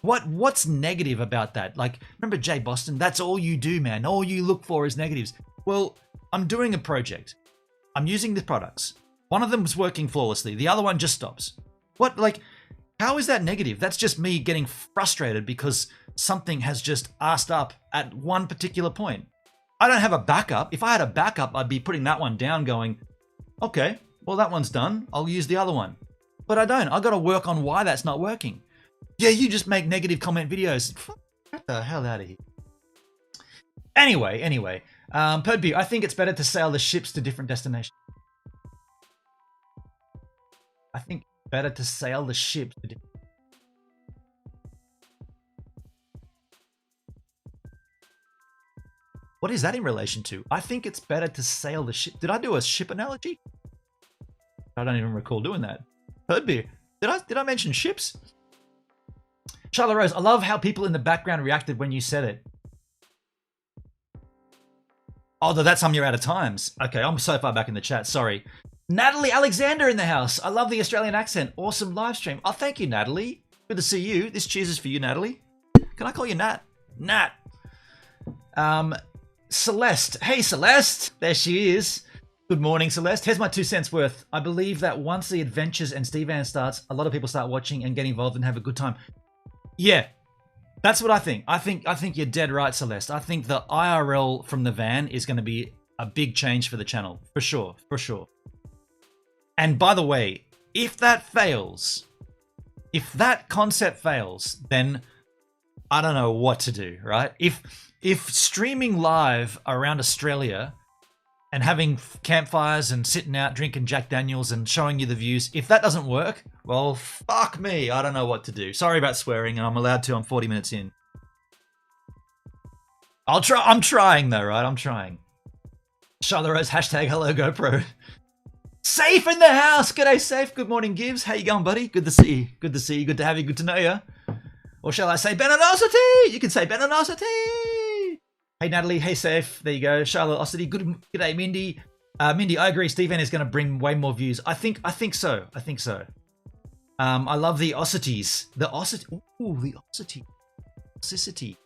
What's negative about that? Like, remember Jay Boston? That's all you do, man. All you look for is negatives. Well, I'm doing a project. I'm using the products. One of them was working flawlessly. The other one just stops. How is that negative? That's just me getting frustrated because something has just arsed up at one particular point. I don't have a backup. If I had a backup, I'd be putting that one down going, okay, well, that one's done. I'll use the other one. But I don't. I've got to work on why that's not working. Yeah, you just make negative comment videos. Get the hell out of here. Anyway. Perdview, I think it's better to sail the ships to different destinations. I think better to sail the ships to different... What is that in relation to? I think it's better to sail the ship. Did I do a ship analogy? I don't even recall doing that. Perdview, did I mention ships? Charlotte Rose, I love how people in the background reacted when you said it. Oh, that's you're out of times. Okay, I'm so far back in the chat. Sorry. Natalie Alexander in the house. I love the Australian accent. Awesome live stream. Oh, thank you, Natalie. Good to see you. This cheers is for you, Natalie. Can I call you Nat? Nat. Celeste. Hey, Celeste. There she is. Good morning, Celeste. Here's my 2 cents worth. I believe that once the Adventures and Steve Van starts, a lot of people start watching and get involved and have a good time. Yeah. That's what I think. I think you're dead right, Celeste. I think the IRL from the van is going to be a big change for the channel. For sure. And by the way, if that fails, if that concept fails, then I don't know what to do, right? If streaming live around Australia and having campfires and sitting out drinking Jack Daniels and showing you the views. If that doesn't work, well, fuck me. I don't know what to do. Sorry about swearing, and I'm allowed to. I'm 40 minutes in. I'll try. I'm trying though, right? I'm trying. Charlotte Rose, hashtag hello GoPro. Safe in the house. G'day, Safe. Good morning, Gibbs. How you going, buddy? Good to see you. Good to see you. Good to have you. Good to know you. Or shall I say Benanosity? You can say Benanosity. Hey, Natalie. Hey, Safe. There you go. Charlotte Ossity. G'day, Mindy. Mindy, I agree. Stephen is going to bring way more views. I think so. I think so. I love the Ossities. The Ossity. Ooh, the Ossity. Ossicity.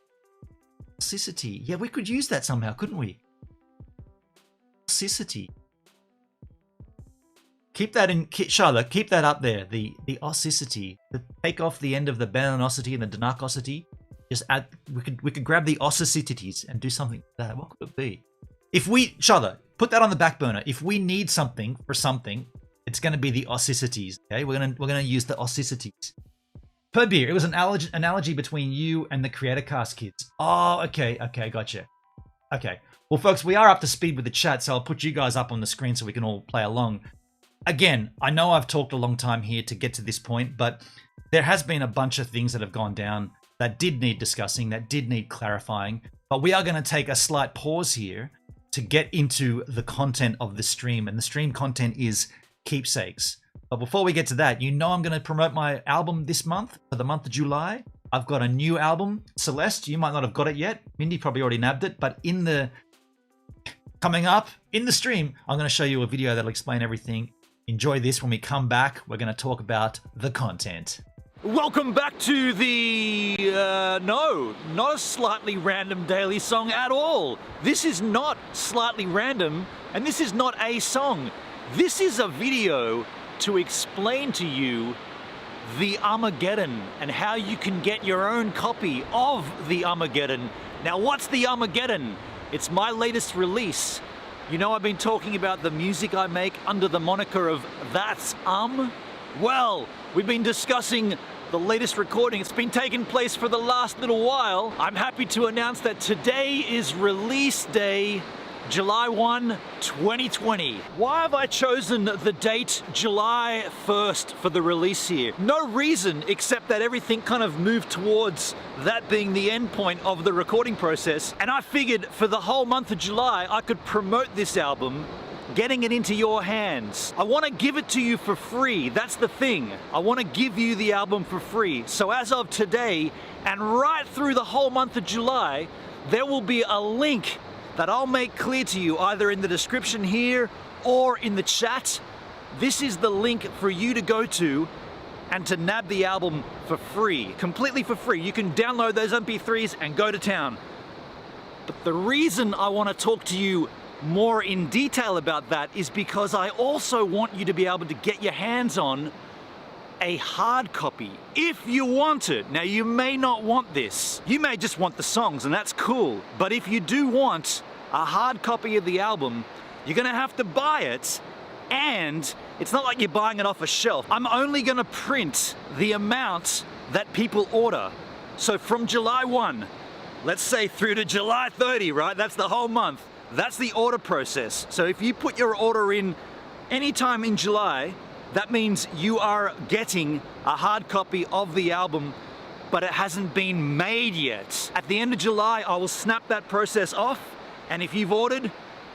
Ossicity. Yeah, we could use that somehow, couldn't we? Ossicity. Keep that in, Charlotte. Keep that up there. The ossicity. Take off the end of the Benanosity and the Danakosity. Just add. We could grab the ossicities and do something like that. What could it be? If we, Charlotte, put that on the back burner. If we need something for something, it's going to be the ossicities. Okay, we're gonna use the ossicities. Per beer. It was an analogy between you and the Creator Cast kids. Oh, okay, gotcha. Okay. Well, folks, we are up to speed with the chat, so I'll put you guys up on the screen so we can all play along. Again, I know I've talked a long time here to get to this point, but there has been a bunch of things that have gone down that did need discussing, that did need clarifying, but we are going to take a slight pause here to get into the content of the stream, and the stream content is Keepsakes. But before we get to that, you know I'm going to promote my album this month, for the month of July. I've got a new album, Celeste. You might not have got it yet. Mindy probably already nabbed it, but coming up in the stream, I'm going to show you a video that'll explain everything. Enjoy this. When we come back, we're going to talk about the content. Welcome back to the, no, not a slightly random daily song at all. This is not slightly random, and this is not a song. This is a video to explain to you the Armageddon and how you can get your own copy of the Armageddon. Now, what's the Armageddon? It's my latest release. You know, I've been talking about the music I make under the moniker of That's Well, we've been discussing the latest recording. It's been taking place for the last little while. I'm happy to announce that today is release day, July 1, 2020. Why have I chosen the date July 1st for the release here? No reason except that everything kind of moved towards that being the end point of the recording process. And I figured for the whole month of July, I could promote this album, getting it into your hands. I want to give it to you for free. That's the thing. I want to give you the album for free. So as of today, and right through the whole month of July, there will be a link that I'll make clear to you either in the description here or in the chat. This is the link for you to go to and to nab the album for free, completely for free. You can download those MP3s and go to town. But the reason I want to talk to you more in detail about that is because I also want you to be able to get your hands on a hard copy if you want it. Now, you may not want this. You may just want the songs, and that's cool. But if you do want a hard copy of the album, you're gonna have to buy it, and it's not like you're buying it off a shelf. I'm only gonna print the amount that people order. So from July 1, let's say through to July 30, right? That's the whole month. That's the order process. So if you put your order in anytime in July, that means you are getting a hard copy of the album, but it hasn't been made yet. At the end of July, I will snap that process off, and if you've ordered,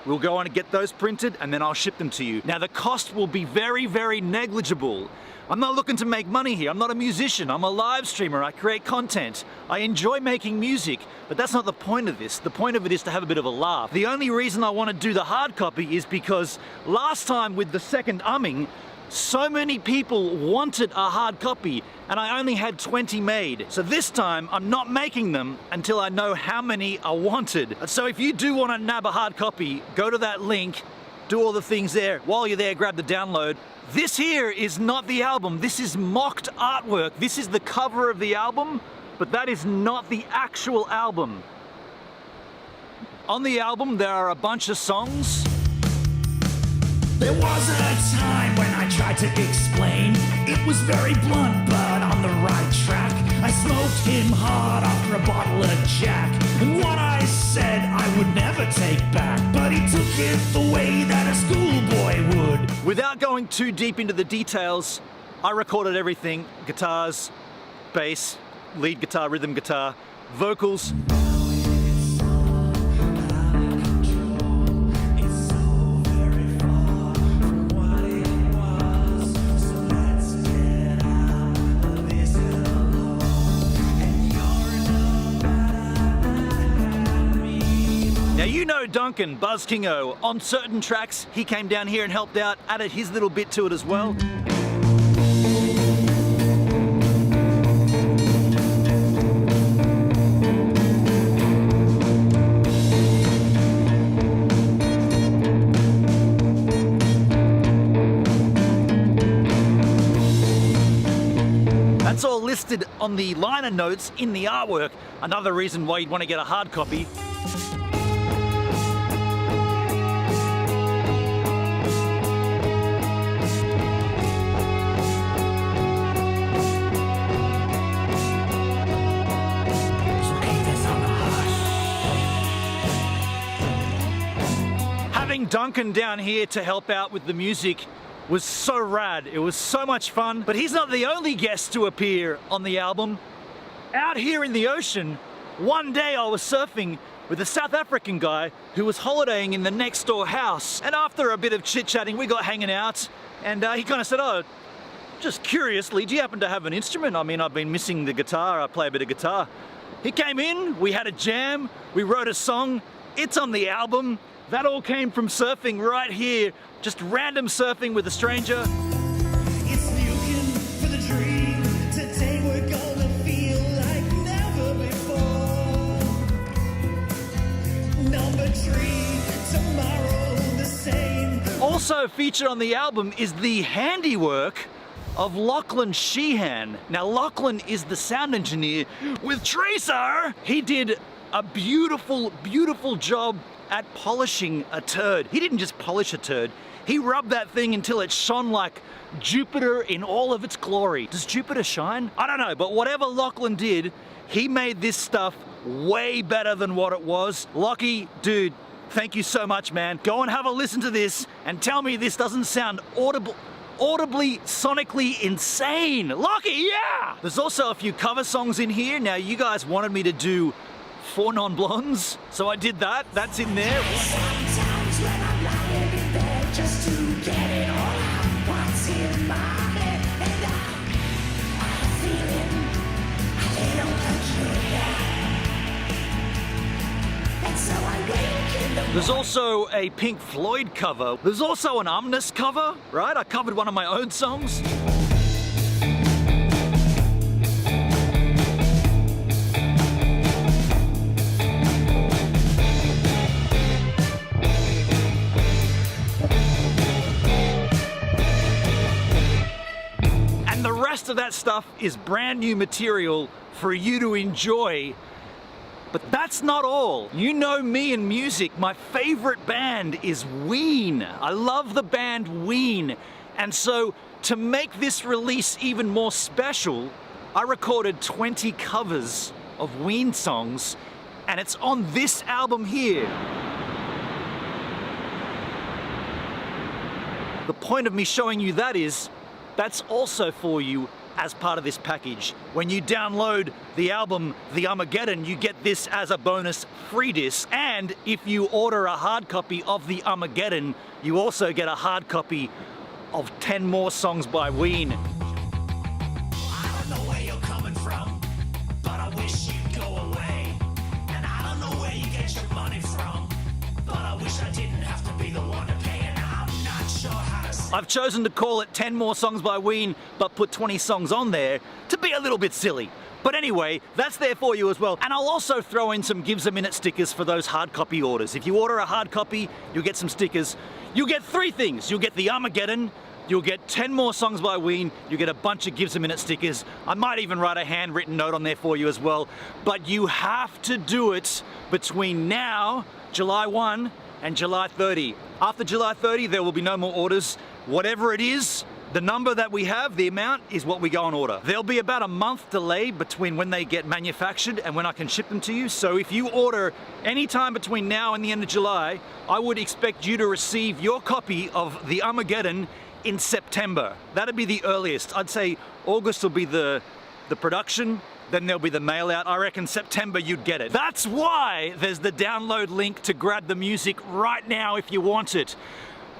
we'll go on and get those printed, and then I'll ship them to you. Now, the cost will be very, very negligible. I'm not looking to make money here. I'm not a musician. I'm a live streamer. I create content. I enjoy making music, but that's not the point of this. The point of it is to have a bit of a laugh. The only reason I want to do the hard copy is because last time with the second umming, so many people wanted a hard copy, and I only had 20 made. So this time, I'm not making them until I know how many are wanted. So if you do want to nab a hard copy, go to that link, do all the things there. While you're there, grab the download. This here is not the album. This is mocked artwork. This is the cover of the album, but that is not the actual album. On the album, there are a bunch of songs. There was a time when I tried to explain. It was very blunt, but on the right track. I smoked him hard after a bottle of Jack. And what I said I would never take back. But he took it the way that a schoolboy would. Without going too deep into the details, I recorded everything: guitars, bass, lead guitar, rhythm guitar, vocals. Now you know Duncan, Buzz Kingo. On certain tracks, he came down here and helped out, added his little bit to it as well. That's all listed on the liner notes in the artwork. Another reason why you'd want to get a hard copy. Having Duncan down here to help out with the music was so rad. It was so much fun. But he's not the only guest to appear on the album. Out here in the ocean, one day I was surfing with a South African guy who was holidaying in the next door house. And after a bit of chit-chatting, we got hanging out. And he kind of said, "Oh, just curiously, do you happen to have an instrument? I mean, I've been missing the guitar. I play a bit of guitar." He came in, we had a jam, we wrote a song. It's on the album. That all came from surfing right here, just random surfing with a stranger. It's looking for the dream. Today we're gonna feel like never before. Number 3, tomorrow the same. Also featured on the album is the handiwork of Lachlan Sheehan. Now Lachlan is the sound engineer with Tracer. He did a beautiful, beautiful job at polishing a turd. He didn't just polish a turd, he rubbed that thing until it shone like Jupiter in all of its glory. Does Jupiter shine? I don't know, but whatever Lachlan did, he made this stuff way better than what it was. Lockie, dude, thank you so much, man. Go and have a listen to this and tell me this doesn't sound audibly, sonically insane. Lockie, yeah! There's also a few cover songs in here. Now, you guys wanted me to do 4 Non-Blondes, so I did that. That's in there. Sometimes when I'm lying in bed just to get it all out, what's in my head, and I'm feeling a little peculiar. And so I wake in the There's also a Pink Floyd cover. There's also an Umnus cover, right? I covered one of my own songs. The rest of that stuff is brand new material for you to enjoy. But that's not all. You know me and music. My favorite band is Ween. I love the band Ween. And so to make this release even more special, I recorded 20 covers of Ween songs, and it's on this album here. The point of me showing you that is, that's also for you as part of this package. When you download the album, The Armageddon, you get this as a bonus free disc. And if you order a hard copy of The Armageddon, you also get a hard copy of 10 more songs by Ween. I don't know where you're coming from, but I wish you'd go away. And I don't know where you get your money from, but I wish I didn't have to be the one to pay, and I'm not sure how to say. I've chosen to call it 10 more songs by Ween, but put 20 songs on there to be a little bit silly. But anyway, that's there for you as well. And I'll also throw in some Gives a Minute stickers for those hard copy orders. If you order a hard copy, you'll get some stickers. You'll get 3 things. You'll get the Armageddon, you'll get 10 more songs by Ween, you get a bunch of Gives a Minute stickers. I might even write a handwritten note on there for you as well. But you have to do it between now, July 1, and July 30. After July 30, there will be no more orders. Whatever it is, The number that we have, the amount, is what we go on order. There'll be about a month delay between when they get manufactured and when I can ship them to you. So if you order any time between now and the end of July, I would expect you to receive your copy of the Armageddon in September. That'd be the earliest. I'd say August will be the production, then there'll be the mail out. I reckon September you'd get it. That's why there's the download link to grab the music right now if you want it.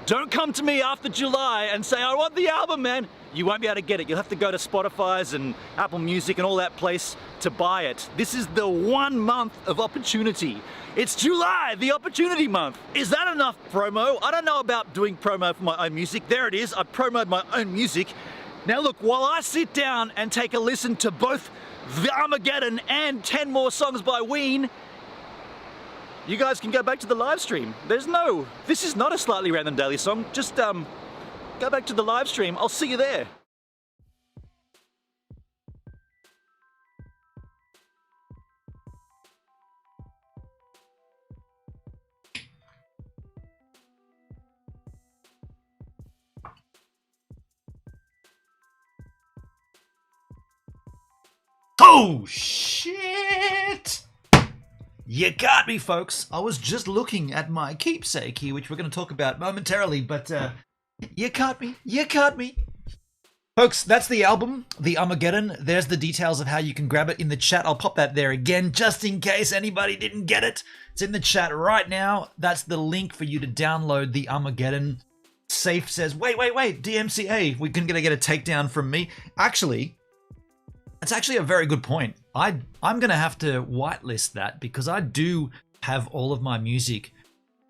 Don't come to me after July and say, I want the album, man. You won't be able to get it. You'll have to go to Spotify's and Apple Music and all that place to buy it. This is the 1 month of opportunity. It's July, the opportunity month. Is that enough promo? I don't know about doing promo for my own music. There it is. I promoted my own music. Now look, while I sit down and take a listen to both the Armageddon and 10 more songs by Ween, you guys can go back to the live stream. This is not a Slightly Random Daily Song. Just go back to the live stream. I'll see you there. Oh, shit! You got me, folks. I was just looking at my keepsake here, which we're going to talk about momentarily, but you caught me. You caught me. Folks, that's the album, The Armageddon. There's the details of how you can grab it in the chat. I'll pop that there again, just in case anybody didn't get it. It's in the chat right now. That's the link for you to download The Armageddon. Safe says, wait, DMCA, we're going to get a takedown from me. Actually, that's actually a very good point. I'm going to have to whitelist that because I do have all of my music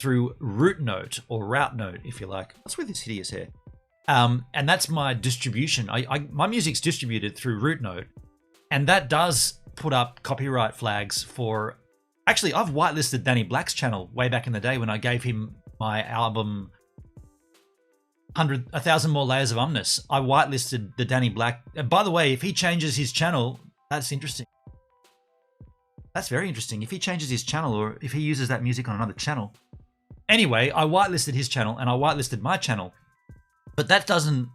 through Root Note or Route Note, if you like. What's with this hideous hair? And that's my distribution. My music's distributed through Root Note, and that does put up copyright flags for... Actually, I've whitelisted Danny Black's channel way back in the day when I gave him my album 1,000 More Layers of Umness. I whitelisted the Danny Black. And by the way, if he changes his channel, that's interesting. That's very interesting. If he changes his channel or if he uses that music on another channel. Anyway, I whitelisted his channel and I whitelisted my channel. But that doesn't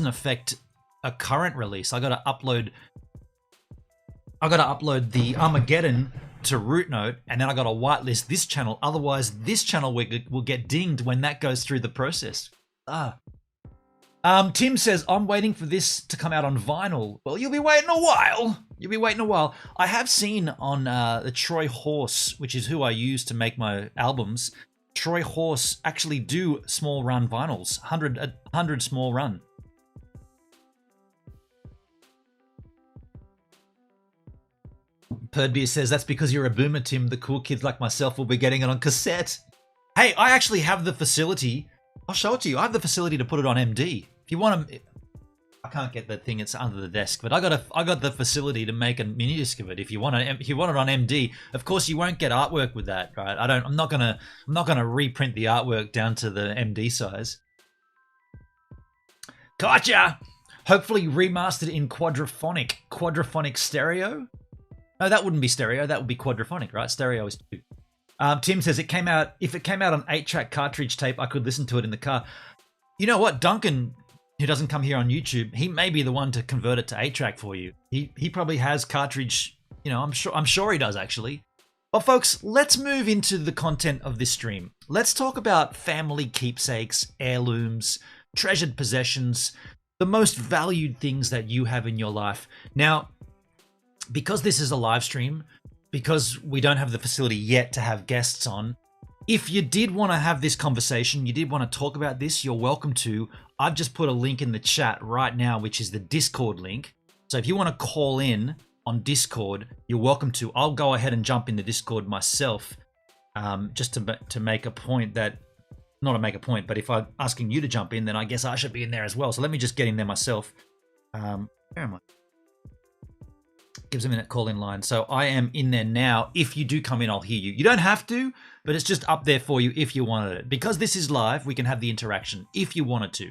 affect a current release. I got to upload the Armageddon to Root Note, and then I got to whitelist this channel. Otherwise, this channel will get dinged when that goes through the process. Tim says, I'm waiting for this to come out on vinyl. Well, you'll be waiting a while. I have seen on the Troy Horse, which is who I use to make my albums, Troy Horse actually do small run vinyls, 100 small run. Perdbeer says, that's because you're a boomer, Tim. The cool kids like myself will be getting it on cassette. Hey, I actually have the facility. I'll show it to you. I have the facility to put it on MD. If you want to, I can't get that thing. It's under the desk, but I got the facility to make a mini disc of it. If you want it on MD, of course you won't get artwork with that, right? I'm not gonna reprint the artwork down to the MD size. Gotcha. Hopefully remastered in quadraphonic stereo. No, that wouldn't be stereo. That would be quadraphonic, right? Stereo is 2. Tim says if it came out on 8-track cartridge tape, I could listen to it in the car. You know what? Duncan, who doesn't come here on YouTube, he may be the one to convert it to 8-track for you. He probably has cartridge, I'm sure he does actually. But folks, let's move into the content of this stream. Let's talk about family keepsakes, heirlooms, treasured possessions, the most valued things that you have in your life. Now, because this is a live stream, because we don't have the facility yet to have guests on, if you did want to have this conversation, you did want to talk about this, you're welcome to. I've just put a link in the chat right now, which is the Discord link. So if you want to call in on Discord, you're welcome to. I'll go ahead and jump in the Discord myself, just to make a point that, not to make a point, but if I'm asking you to jump in, then I guess I should be in there as well. So let me just get in there myself. Where am I? Gives a minute call in line. So I am in there now. If you do come in, I'll hear you. You don't have to, but it's just up there for you if you wanted it. Because this is live, we can have the interaction if you wanted to.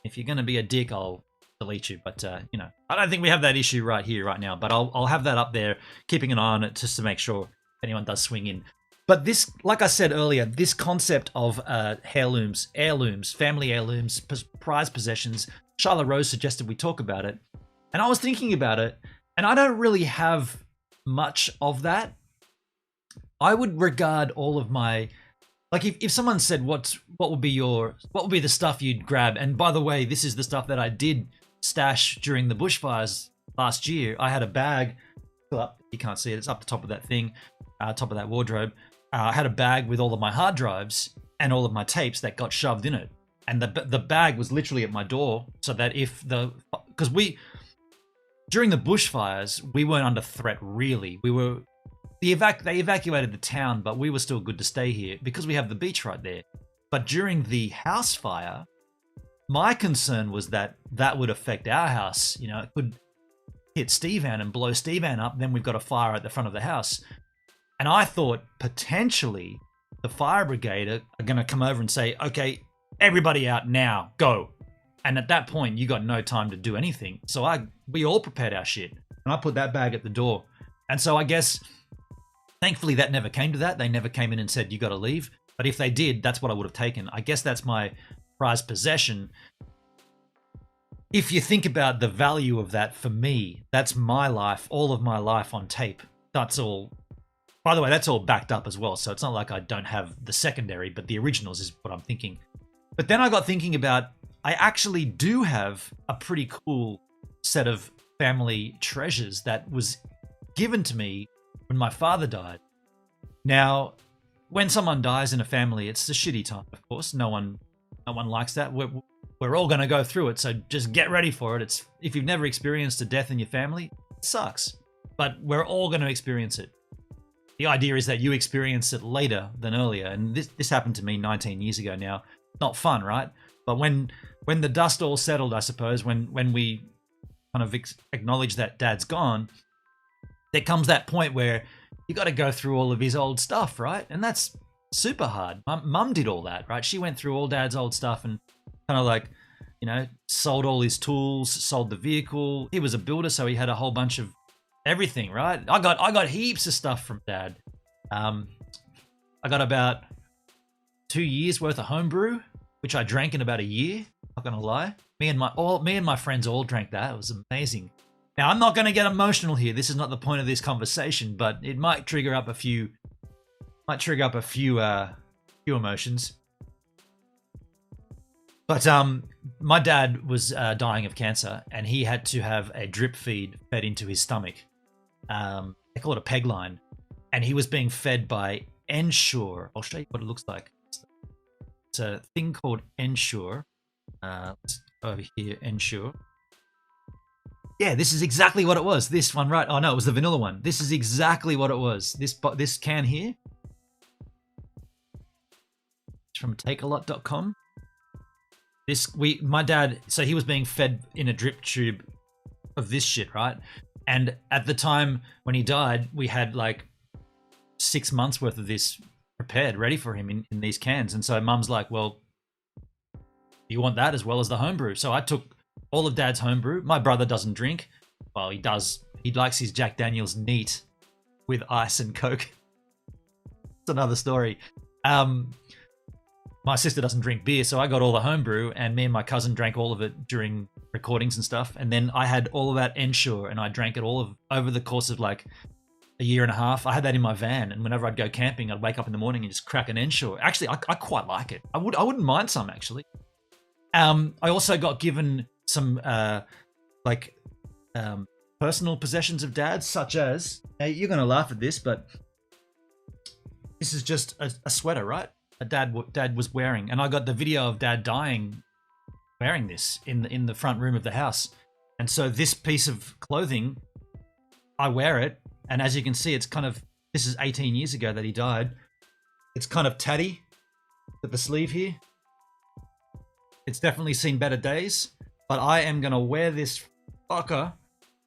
If you're going to be a dick, I'll delete you. But, I don't think we have that issue right here, right now. But I'll have that up there, keeping an eye on it just to make sure anyone does swing in. But this, like I said earlier, this concept of heirlooms, family heirlooms, prized possessions, Charlotte Rose suggested we talk about it. And I was thinking about it, and I don't really have much of that. I would regard all of my, like, if someone said what would be the stuff you'd grab, and by the way, this is the stuff that I did stash during the bushfires last year. I had a bag, you can't see it, it's up the top of that thing, top of that wardrobe. I had a bag with all of my hard drives and all of my tapes that got shoved in it. And the bag was literally at my door, so that because during the bushfires, we weren't under threat really. They evacuated the town, but we were still good to stay here because we have the beach right there. But during the house fire, my concern was that would affect our house. You know, it could hit Steve Ann and blow Steve Ann up. Then we've got a fire at the front of the house. And I thought potentially the fire brigade are going to come over and say, okay, everybody out now, go. And at that point, you got no time to do anything. So we all prepared our shit. And I put that bag at the door. And so I guess, thankfully, that never came to that. They never came in and said, you got to leave. But if they did, that's what I would have taken. I guess that's my prized possession. If you think about the value of that for me, that's my life, all of my life on tape. That's all. By the way, that's all backed up as well. So it's not like I don't have the secondary, but the originals is what I'm thinking. But then I got thinking about, I actually do have a pretty cool set of family treasures that was given to me when my father died. Now, when someone dies in a family, it's a shitty time, of course. No one likes that. We're all going to go through it, so just get ready for it. If you've never experienced a death in your family, it sucks. But we're all going to experience it. The idea is that you experience it later than earlier, and this happened to me 19 years ago now. Not fun, right? But when the dust all settled, I suppose, when we kind of acknowledge that Dad's gone, there comes that point where you got to go through all of his old stuff, right? And that's super hard. Mum did all that, right? She went through all Dad's old stuff and kind of like, you know, sold all his tools, sold the vehicle. He was a builder, so he had a whole bunch of everything, right? I got heaps of stuff from Dad. I got about 2 years worth of homebrew, which I drank in about a year. Not gonna lie, me and my friends all drank that. It was amazing. Now I'm not gonna get emotional here. This is not the point of this conversation, but it might trigger up a few emotions. But my dad was dying of cancer, and he had to have a drip feed fed into his stomach. They call it a peg line, and he was being fed by Ensure. I'll show you what it looks like. It's a thing called Ensure. Let's go over here, Ensure. Yeah, this is exactly what it was. This one, right? Oh no, it was the vanilla one. This is exactly what it was. This can here. It's from takealot.com. My dad, so he was being fed in a drip tube of this shit, right? And at the time when he died, we had like 6 months worth of this prepared, ready for him in these cans. And so Mum's like, well, you want that as well as the homebrew? So I took all of Dad's homebrew. My brother doesn't drink. Well, he does. He likes his Jack Daniels neat with ice and Coke. It's another story. My sister doesn't drink beer, so I got all the homebrew, and me and my cousin drank all of it during recordings and stuff. And then I had all of that Ensure, and I drank it over the course of like a year and a half. I had that in my van, and whenever I'd go camping, I'd wake up in the morning and just crack an Ensure. Actually, I quite like it. I wouldn't mind some, actually. I also got given some personal possessions of Dad's, such as, now you're going to laugh at this, but this is just a sweater, right? Dad was wearing, and I got the video of Dad dying wearing this in the front room of the house. And so this piece of clothing, I wear it, and as you can see, it's kind of, this is 18 years ago that he died. It's kind of tatty at the sleeve here. It's definitely seen better days, but I am gonna wear this fucker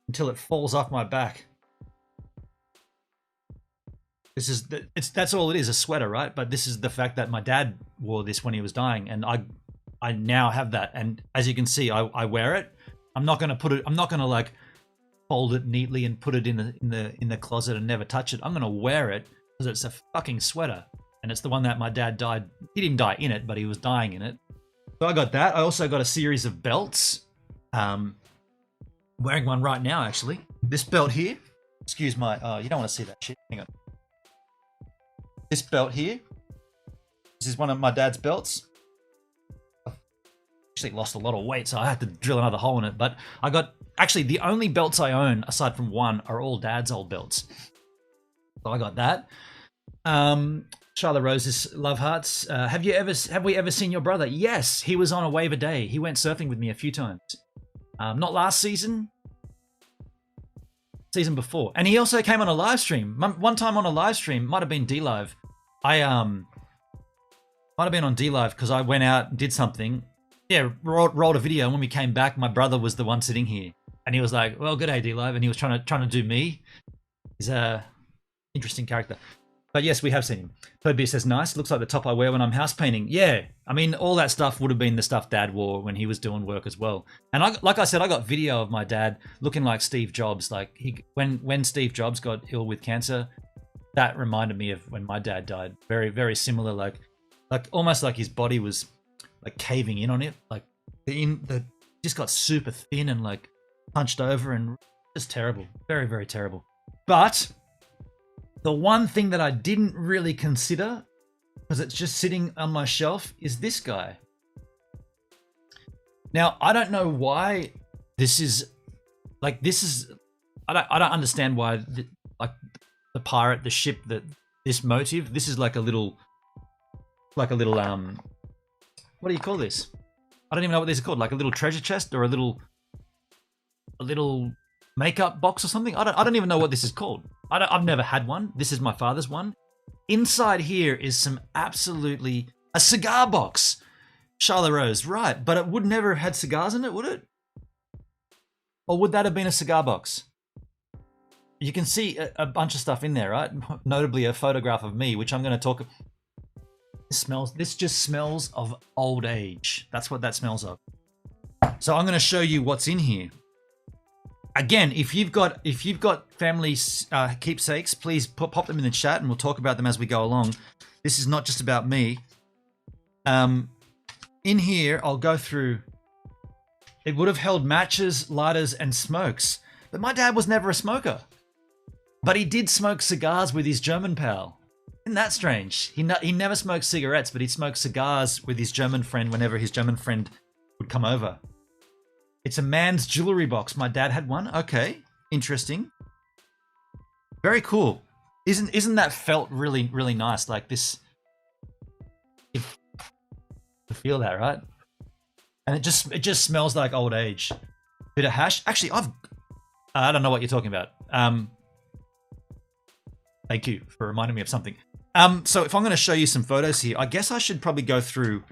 until it falls off my back. That's all it is, a sweater, right? But this is the fact that my dad wore this when he was dying, and I now have that. And as you can see, I wear it. I'm not gonna like fold it neatly and put it in the closet and never touch it. I'm gonna wear it because it's a fucking sweater, and it's the one that my dad died. He didn't die in it, but he was dying in it. So I got that. I also got a series of belts. Wearing one right now, actually. This belt here. Excuse my. Oh, you don't want to see that shit. Hang on. This belt here. This is one of my dad's belts. I've actually lost a lot of weight, so I had to drill another hole in it. But I got actually the only belts I own, aside from one, are all dad's old belts. So I got that. Charlotte Rose's Love Hearts. Have we ever seen your brother? Yes, he was on a wave a day. He went surfing with me a few times. Not last season. Season before. And he also came on a live stream. One time on a live stream, might have been D-Live. I might have been on D-Live because I went out and did something. Yeah, rolled a video, and when we came back, my brother was the one sitting here. And he was like, well, good day, D-Live. And he was trying to do me. He's a interesting character. But yes, we have seen him. Toadbeer says, nice. Looks like the top I wear when I'm house painting. Yeah. I mean, all that stuff would have been the stuff Dad wore when he was doing work as well. And like I said, I got video of my dad looking like Steve Jobs. Like when Steve Jobs got ill with cancer, that reminded me of when my dad died. Very, very similar. Like almost like his body was like caving in on it. Like the just got super thin and like punched over and just terrible. Very, very terrible. But the one thing that I didn't really consider, because it's just sitting on my shelf, is this guy. Now, I don't know why this is. I don't understand why the pirate, the ship, this motive. This is like a little what do you call this? I don't even know what these are called. Like a little treasure chest or a little makeup box or something. I don't even know what this is called. I've never had one. This is my father's one. Inside here is a cigar box. Charlotte Rose, right? But it would never have had cigars in it, would it? Or would that have been a cigar box? You can see a bunch of stuff in there, right? Notably a photograph of me, which I'm going to talk. This just smells of old age. That's what that smells of. So I'm going to show you what's in here. Again, if you've got family keepsakes, please pop them in the chat, and we'll talk about them as we go along. This is not just about me. In here, I'll go through. It would have held matches, lighters, and smokes. But my dad was never a smoker. But he did smoke cigars with his German pal. Isn't that strange? He never smoked cigarettes, but he'd smoke cigars with his German friend whenever his German friend would come over. It's a man's jewelry box. My dad had one. Okay, interesting. Very cool. Isn't that felt really, really nice? Like this. You feel that, right? And it just smells like old age. Bit of hash. Actually, I don't know what you're talking about. Thank you for reminding me of something. So if I'm going to show you some photos here, I guess I should probably go through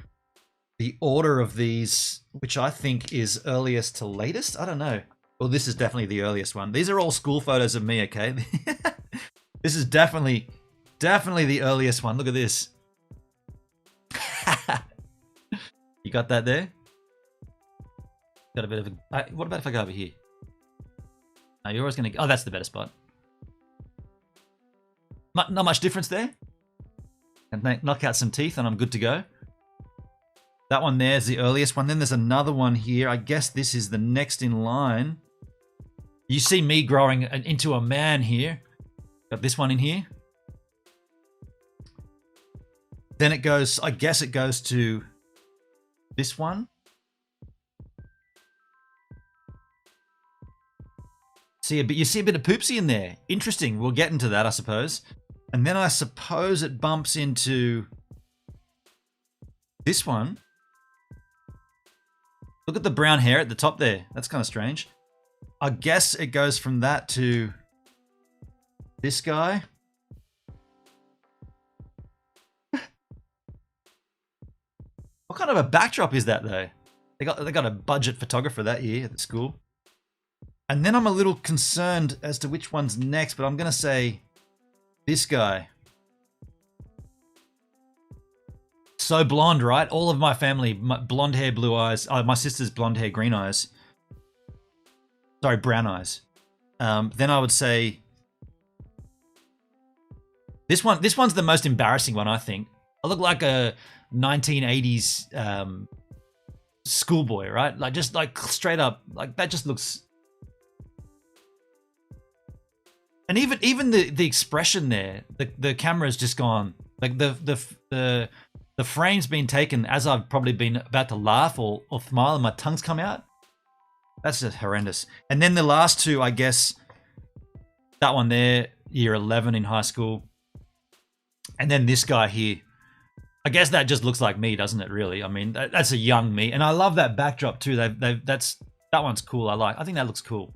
the order of these, which I think is earliest to latest. I don't know. Well, this is definitely the earliest one. These are all school photos of me, okay? This is definitely the earliest one. Look at this. You got that there? Got a bit of a... What about if I go over here? No, you're always going to... Oh, that's the better spot. Not much difference there. And knock out some teeth and I'm good to go. That one there is the earliest one. Then there's another one here. I guess this is the next in line. You see me growing into a man here. Got this one in here. Then it goes, I guess it goes to this one. You see a bit of poopsie in there. Interesting. We'll get into that, I suppose. And then I suppose it bumps into this one. Look at the brown hair at the top there. That's kind of strange. I guess it goes from that to this guy. What kind of a backdrop is that, though? They got a budget photographer that year at the school. And then I'm a little concerned as to which one's next, but I'm going to say this guy. So blonde, right? All of my family, blonde hair, blue eyes. My sister's blonde hair, green eyes. Sorry, brown eyes. Then I would say this one. This one's the most embarrassing one, I think. I look like a 1980s schoolboy, right? Like just like straight up, like that just looks. And even the expression there, the camera's just gone. Like the frame's been taken as I've probably been about to laugh or smile and my tongue's come out. That's just horrendous. And then the last two, I guess, that one there, year 11 in high school. And then this guy here. I guess that just looks like me, doesn't it, really? I mean, that's a young me. And I love that backdrop too. That one's cool. I think that looks cool.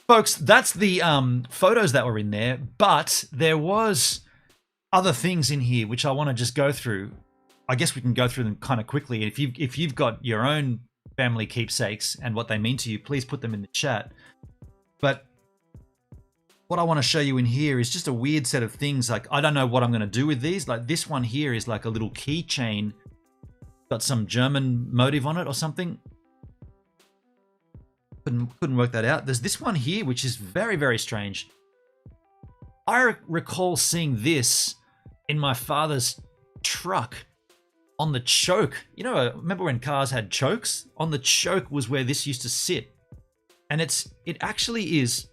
Folks, that's the photos that were in there, but there was other things in here which I want to just go through. I guess we can go through them kind of quickly. If you've got your own family keepsakes and what they mean to you, please put them in the chat. But what I want to show you in here is just a weird set of things. Like, I don't know what I'm going to do with these. Like this one here is like a little keychain, got some German motive on it or something. Couldn't work that out. There's this one here, which is very, very strange. I recall seeing this in my father's truck on the choke. You know, remember when cars had chokes? On the choke was where this used to sit. And it actually is,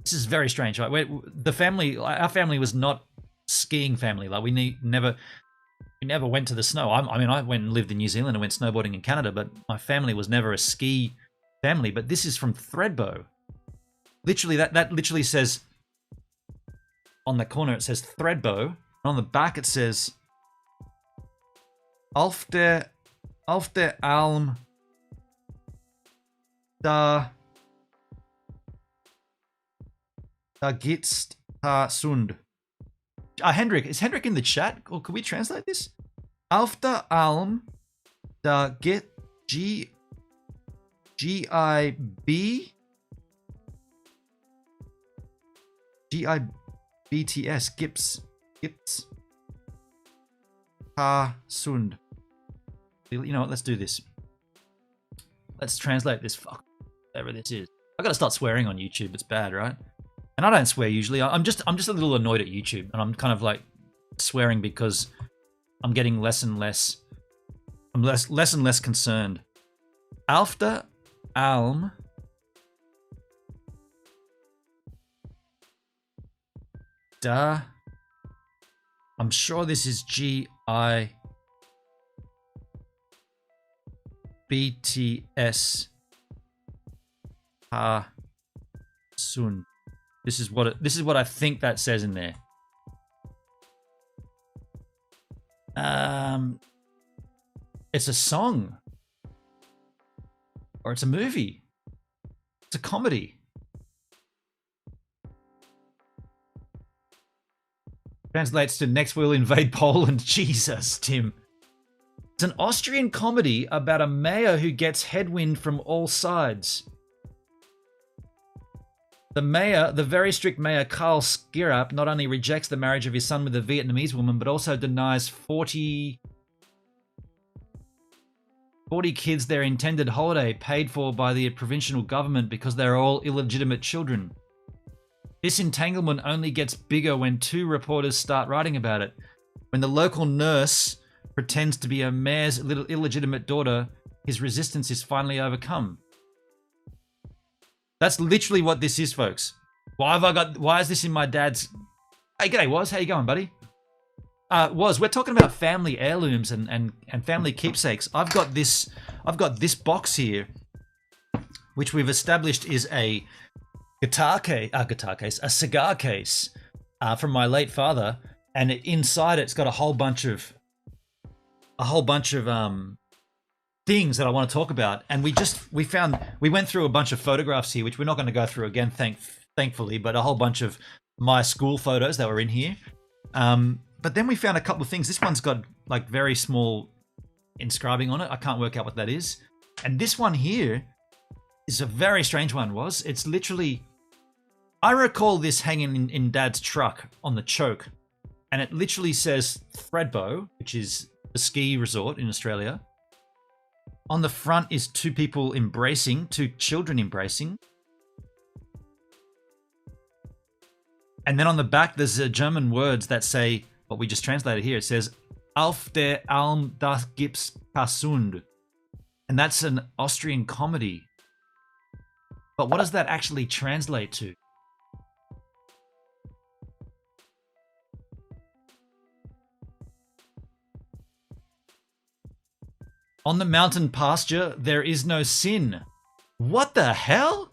this is very strange, right? Our family was not skiing family. Like we never went to the snow. I mean, I went and lived in New Zealand and went snowboarding in Canada, but my family was never a ski family. But this is from Thredbo. Literally, that literally says, on the corner it says Thredbo, and on the back it says Auf der Alm da gibt's Sund. Hendrik, is Hendrik in the chat? Or could we translate this? Auf der Alm da gibt GIBTS Gips Sund. You know what? Let's do this. Let's translate this. Fuck, whatever this is. I gotta start swearing on YouTube. It's bad, right? And I don't swear usually. I'm just a little annoyed at YouTube, and I'm kind of like swearing because I'm getting less and less. I'm less and less concerned. Auf der Alm da. I'm sure this is GIBTS Sun. This is what I think that says in there. It's a song. Or it's a movie. It's a comedy. Translates to Next We'll Invade Poland. Jesus, Tim. It's an Austrian comedy about a mayor who gets headwind from all sides. The mayor, the very strict mayor Karl Skirap, not only rejects the marriage of his son with a Vietnamese woman, but also denies 40 kids their intended holiday paid for by the provincial government because they're all illegitimate children. This entanglement only gets bigger when two reporters start writing about it. When the local nurse pretends to be a mayor's little illegitimate daughter, his resistance is finally overcome. That's literally what this is, folks. Why is this in my dad's... Hey, g'day, Woz. How you going, buddy? Woz, we're talking about family heirlooms and family keepsakes. I've got this box here, which we've established is a a cigar case from my late father, and inside it's got a whole bunch of things that I want to talk about. And we went through a bunch of photographs here, which we're not going to go through again, thankfully, but a whole bunch of my school photos that were in here. But then we found a couple of things. This one's got like very small inscribing on it. I can't work out what that is. And this one here is a very strange one. It's literally, I recall this hanging in Dad's truck on the choke, and it literally says Thredbo, which is a ski resort in Australia. On the front is two children embracing. And then on the back, there's German words that say, what we just translated here, it says, Auf der Alm das gibt's Sund. And that's an Austrian comedy. But what does that actually translate to? On the mountain pasture, there is no sin. What the hell?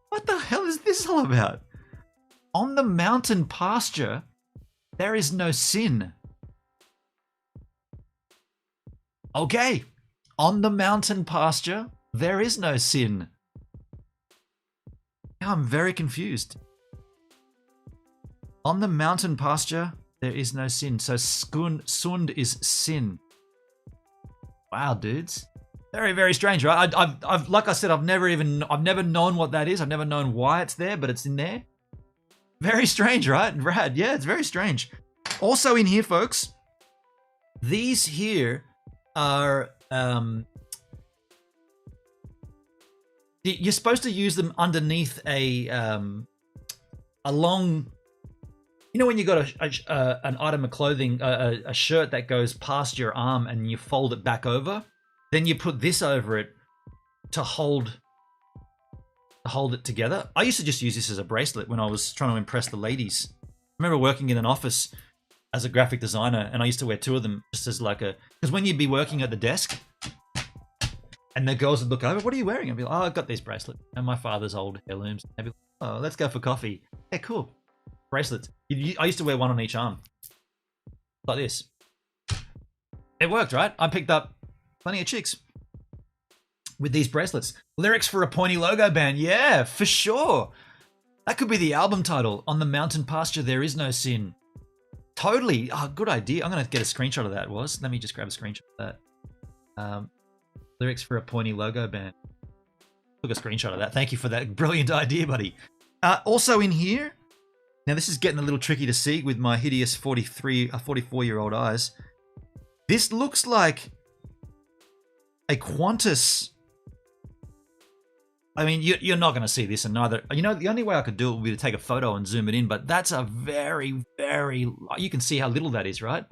What the hell is this all about? On the mountain pasture, there is no sin. Okay. On the mountain pasture, there is no sin. Now I'm very confused. On the mountain pasture, there is no sin. So sund is sin. Wow, dudes. Very, very strange, right? I've like I said, I've never known what that is. I've never known why it's there, but it's in there. Very strange, right? Rad. Yeah, it's very strange. Also in here, folks, these here are you're supposed to use them underneath a long, you know, when you got an item of clothing, a shirt that goes past your arm and you fold it back over, then you put this over it to hold it together. I used to just use this as a bracelet when I was trying to impress the ladies. I remember working in an office as a graphic designer, and I used to wear two of them just as like because when you'd be working at the desk and the girls would look over, what are you wearing? I'd be like, oh, I've got these bracelets and my father's old heirlooms. They'd be like, oh, let's go for coffee. Yeah, cool. Bracelets. I used to wear one on each arm. Like this. It worked, right? I picked up plenty of chicks with these bracelets. Lyrics for a pointy logo band. Yeah, for sure. That could be the album title. On the mountain pasture, there is no sin. Totally. Oh, good idea. I'm going to get a screenshot of that. Let me just grab a screenshot of that. Lyrics for a pointy logo band. Took a screenshot of that. Thank you for that brilliant idea, buddy. Also in here, now this is getting a little tricky to see with my hideous 44-year-old eyes. This looks like a Qantas. I mean, you're not going to see this, and neither. You know, the only way I could do it would be to take a photo and zoom it in, but that's a very, very. You can see how little that is, right?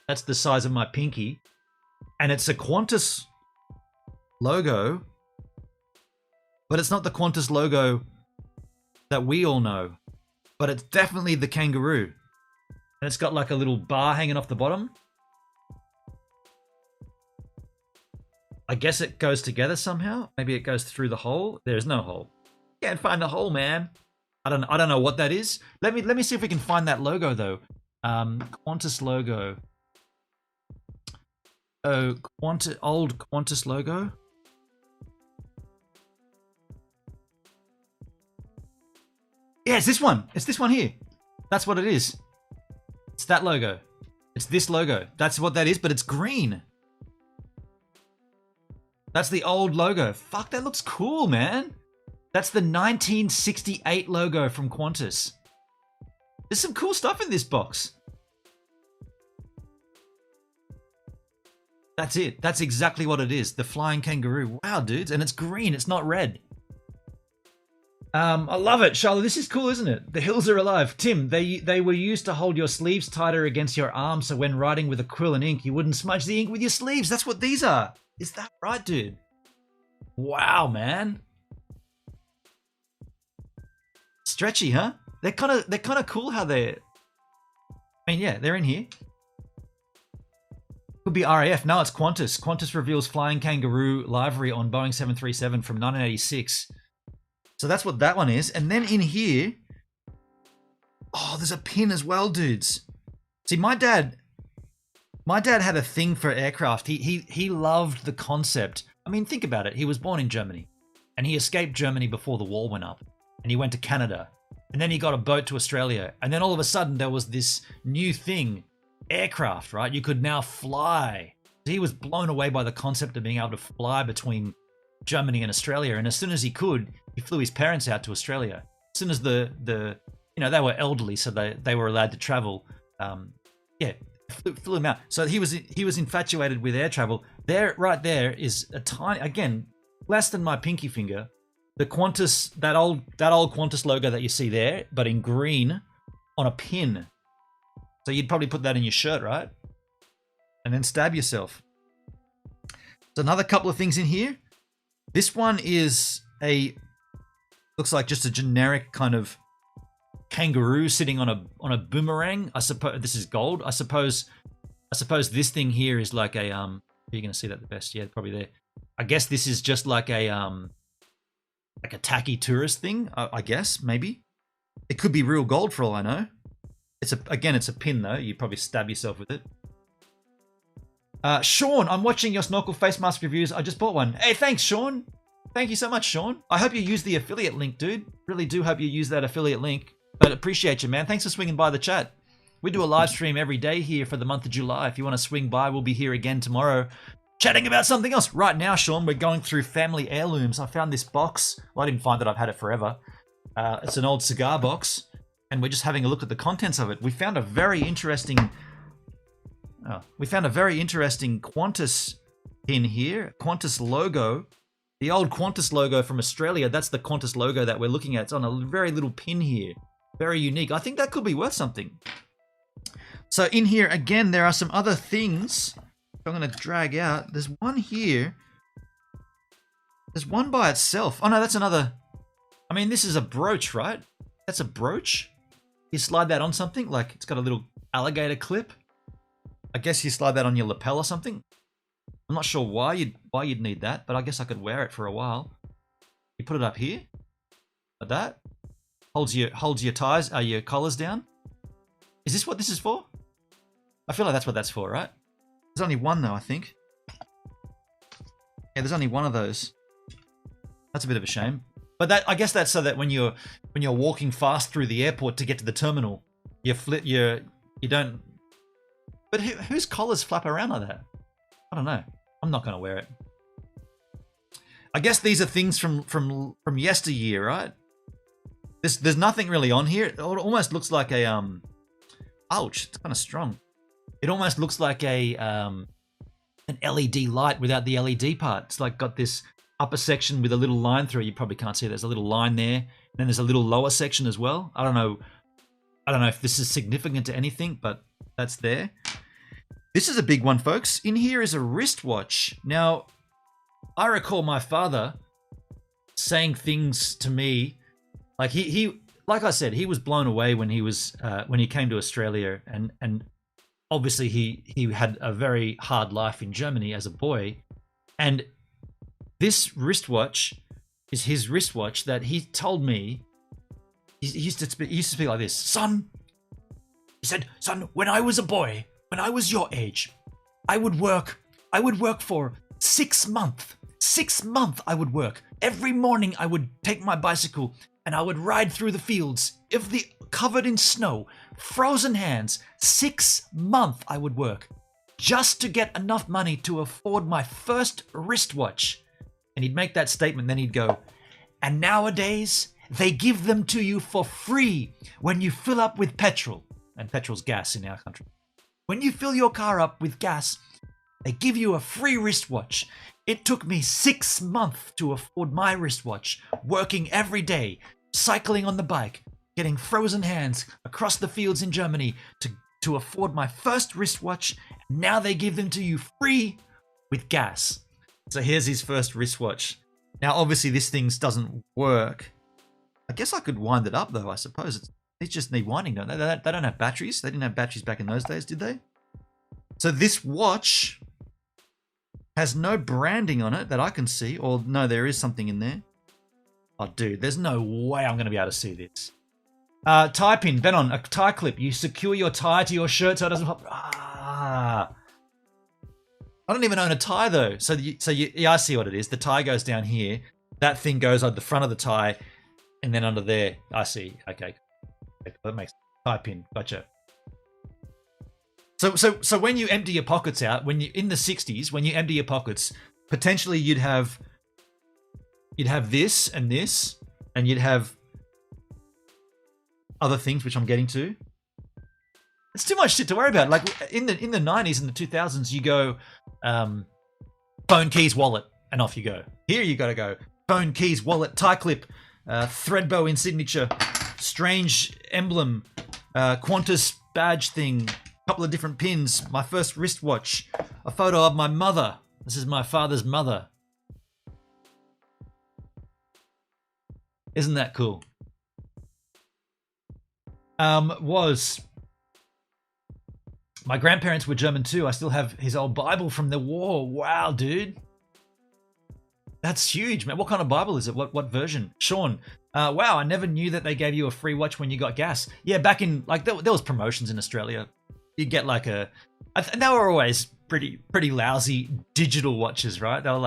That's the size of my pinky, and it's a Qantas logo, but it's not the Qantas logo that we all know, but it's definitely the kangaroo, and it's got like a little bar hanging off the bottom. I guess it goes together somehow. Maybe it goes through the hole. There's no hole. Can't find the hole, man. I don't know what that is. Let me see if we can find that logo though. Qantas logo. Oh, old Qantas logo. Yeah, it's this one. It's this one here. That's what it is. It's that logo. It's this logo. That's what that is, but it's green. That's the old logo. Fuck, that looks cool, man. That's the 1968 logo from Qantas. There's some cool stuff in this box. That's it. That's exactly what it is. The flying kangaroo. Wow, dudes. And it's green. It's not red. I love it, Charlotte. This is cool, isn't it? The hills are alive. Tim, they were used to hold your sleeves tighter against your arms, so when writing with acrylic and ink, you wouldn't smudge the ink with your sleeves. That's what these are. Is that right, dude? Wow, man. Stretchy, huh? They're kind of cool how they're. I mean, yeah, they're in here. Could be RAF. No, it's Qantas. Qantas reveals flying kangaroo livery on Boeing 737 from 1986. So that's what that one is. And then in here, oh, there's a pin as well, dudes. See, my dad had a thing for aircraft. He loved the concept. I mean, think about it. He was born in Germany, and he escaped Germany before the wall went up, and he went to Canada, and then he got a boat to Australia, and then all of a sudden there was this new thing, aircraft, right? You could now fly. He was blown away by the concept of being able to fly between Germany and Australia, and as soon as he could, he flew his parents out to Australia. As soon as they were elderly, so they were allowed to travel. Flew him out. So he was infatuated with air travel. Right there is a tiny, again, less than my pinky finger. The Qantas, that old Qantas logo that you see there, but in green on a pin. So you'd probably put that in your shirt, right? And then stab yourself. There's another couple of things in here. This one is looks like just a generic kind of kangaroo sitting on a boomerang. I suppose this is gold. I suppose this thing here is like a you're gonna see that the best. Yeah, probably there. I guess this is just like a tacky tourist thing. I guess maybe it could be real gold for all I know. It's a pin though. You'd probably stab yourself with it. Sean, I'm watching your snorkel face mask reviews. I just bought one. Hey, thanks, Sean. Thank you so much, Sean. I hope you use the affiliate link, dude. Really do hope you use that affiliate link. But appreciate you, man. Thanks for swinging by the chat. We do a live stream every day here for the month of July. If you want to swing by, we'll be here again tomorrow chatting about something else. Right now, Sean, we're going through family heirlooms. I found this box. Well, I didn't find it. I've had it forever. It's an old cigar box, and we're just having a look at the contents of it. We found a very interesting Qantas pin here. Qantas logo. The old Qantas logo from Australia. That's the Qantas logo that we're looking at. It's on a very little pin here. Very unique. I think that could be worth something. So in here, again, there are some other things I'm going to drag out. There's one here. There's one by itself. Oh, no, that's another. I mean, this is a brooch, right? That's a brooch. You slide that on something, like it's got a little alligator clip. I guess you slide that on your lapel or something. I'm not sure why you'd need that, but I guess I could wear it for a while. You put it up here, like that. Holds your ties, your collars down. Is this what this is for? I feel like that's what that's for, right? There's only one though, I think. Yeah, there's only one of those. That's a bit of a shame. But I guess that's so that when you're walking fast through the airport to get to the terminal, you don't. But whose collars flap around like that? I don't know. I'm not going to wear it. I guess these are things from yesteryear, right? There's nothing really on here. It almost looks like a ouch, it's kind of strong. It almost looks like an LED light without the LED part. It's like got this upper section with a little line through it. You probably can't see it. There's a little line there. And then there's a little lower section as well. I don't know if this is significant to anything, but that's there. This is a big one, folks. In here is a wristwatch. Now, I recall my father saying things to me, like he like I said, he was blown away when he came to Australia, and obviously he had a very hard life in Germany as a boy, and this wristwatch is his wristwatch that he told me. He used to speak like this, son. He said, son, when I was a boy. When I was your age, I would work for 6 months. 6 months I would work. Every morning I would take my bicycle and I would ride through the fields, covered in snow, frozen hands. 6 months I would work just to get enough money to afford my first wristwatch. And he'd make that statement, then he'd go, and nowadays they give them to you for free when you fill up with petrol. And petrol's gas in our country. When you fill your car up with gas, they give you a free wristwatch. It took me 6 months to afford my wristwatch, working every day, cycling on the bike, getting frozen hands across the fields in Germany to afford my first wristwatch. Now they give them to you free with gas. So here's his first wristwatch. Now, obviously, this thing doesn't work. I guess I could wind it up, though, I suppose. These just need winding, don't they? They don't have batteries. They didn't have batteries back in those days, did they? So this watch has no branding on it that I can see. Or no, there is something in there. Oh, dude, there's no way I'm going to be able to see this. Tie pin, Benon, a tie clip. You secure your tie to your shirt so it doesn't pop. I don't even own a tie, though. Yeah, I see what it is. The tie goes down here. That thing goes on the front of the tie and then under there. I see. Okay. That makes tie pin. Gotcha. So when you empty your pockets out, when you in the 60s, when you empty your pockets, potentially you'd have this, and you'd have other things which I'm getting to. It's too much shit to worry about. Like in the 90s and the 2000s, you go phone, keys, wallet, and off you go. Here you got to go phone, keys, wallet, tie clip, thread bow in signature, strange emblem, Qantas badge thing, couple of different pins, my first wristwatch, a photo of my mother This is my father's mother. Isn't that cool? My grandparents were German too. I still have his old Bible from the war. Wow, dude. That's huge, man. What kind of Bible is it? What version? Sean, wow, I never knew that they gave you a free watch when you got gas. Yeah, back in, like, there was promotions in Australia. You get like they were always pretty lousy digital watches, right? They were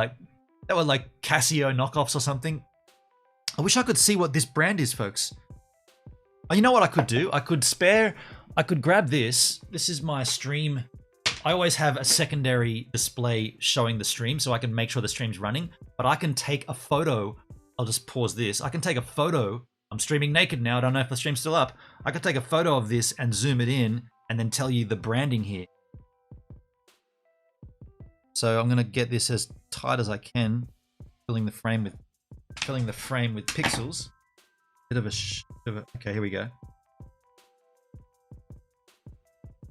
like Casio knockoffs or something. I wish I could see what this brand is, folks. Oh, you know what I could do? I could grab this. This is my stream. I always have a secondary display showing the stream so I can make sure the stream's running, but I can take a photo. I'll just pause this. I can take a photo. I'm streaming naked now. I don't know if the stream's still up. I could take a photo of this and zoom it in and then tell you the branding here. So I'm going to get this as tight as I can, filling the frame with pixels. Okay, here we go.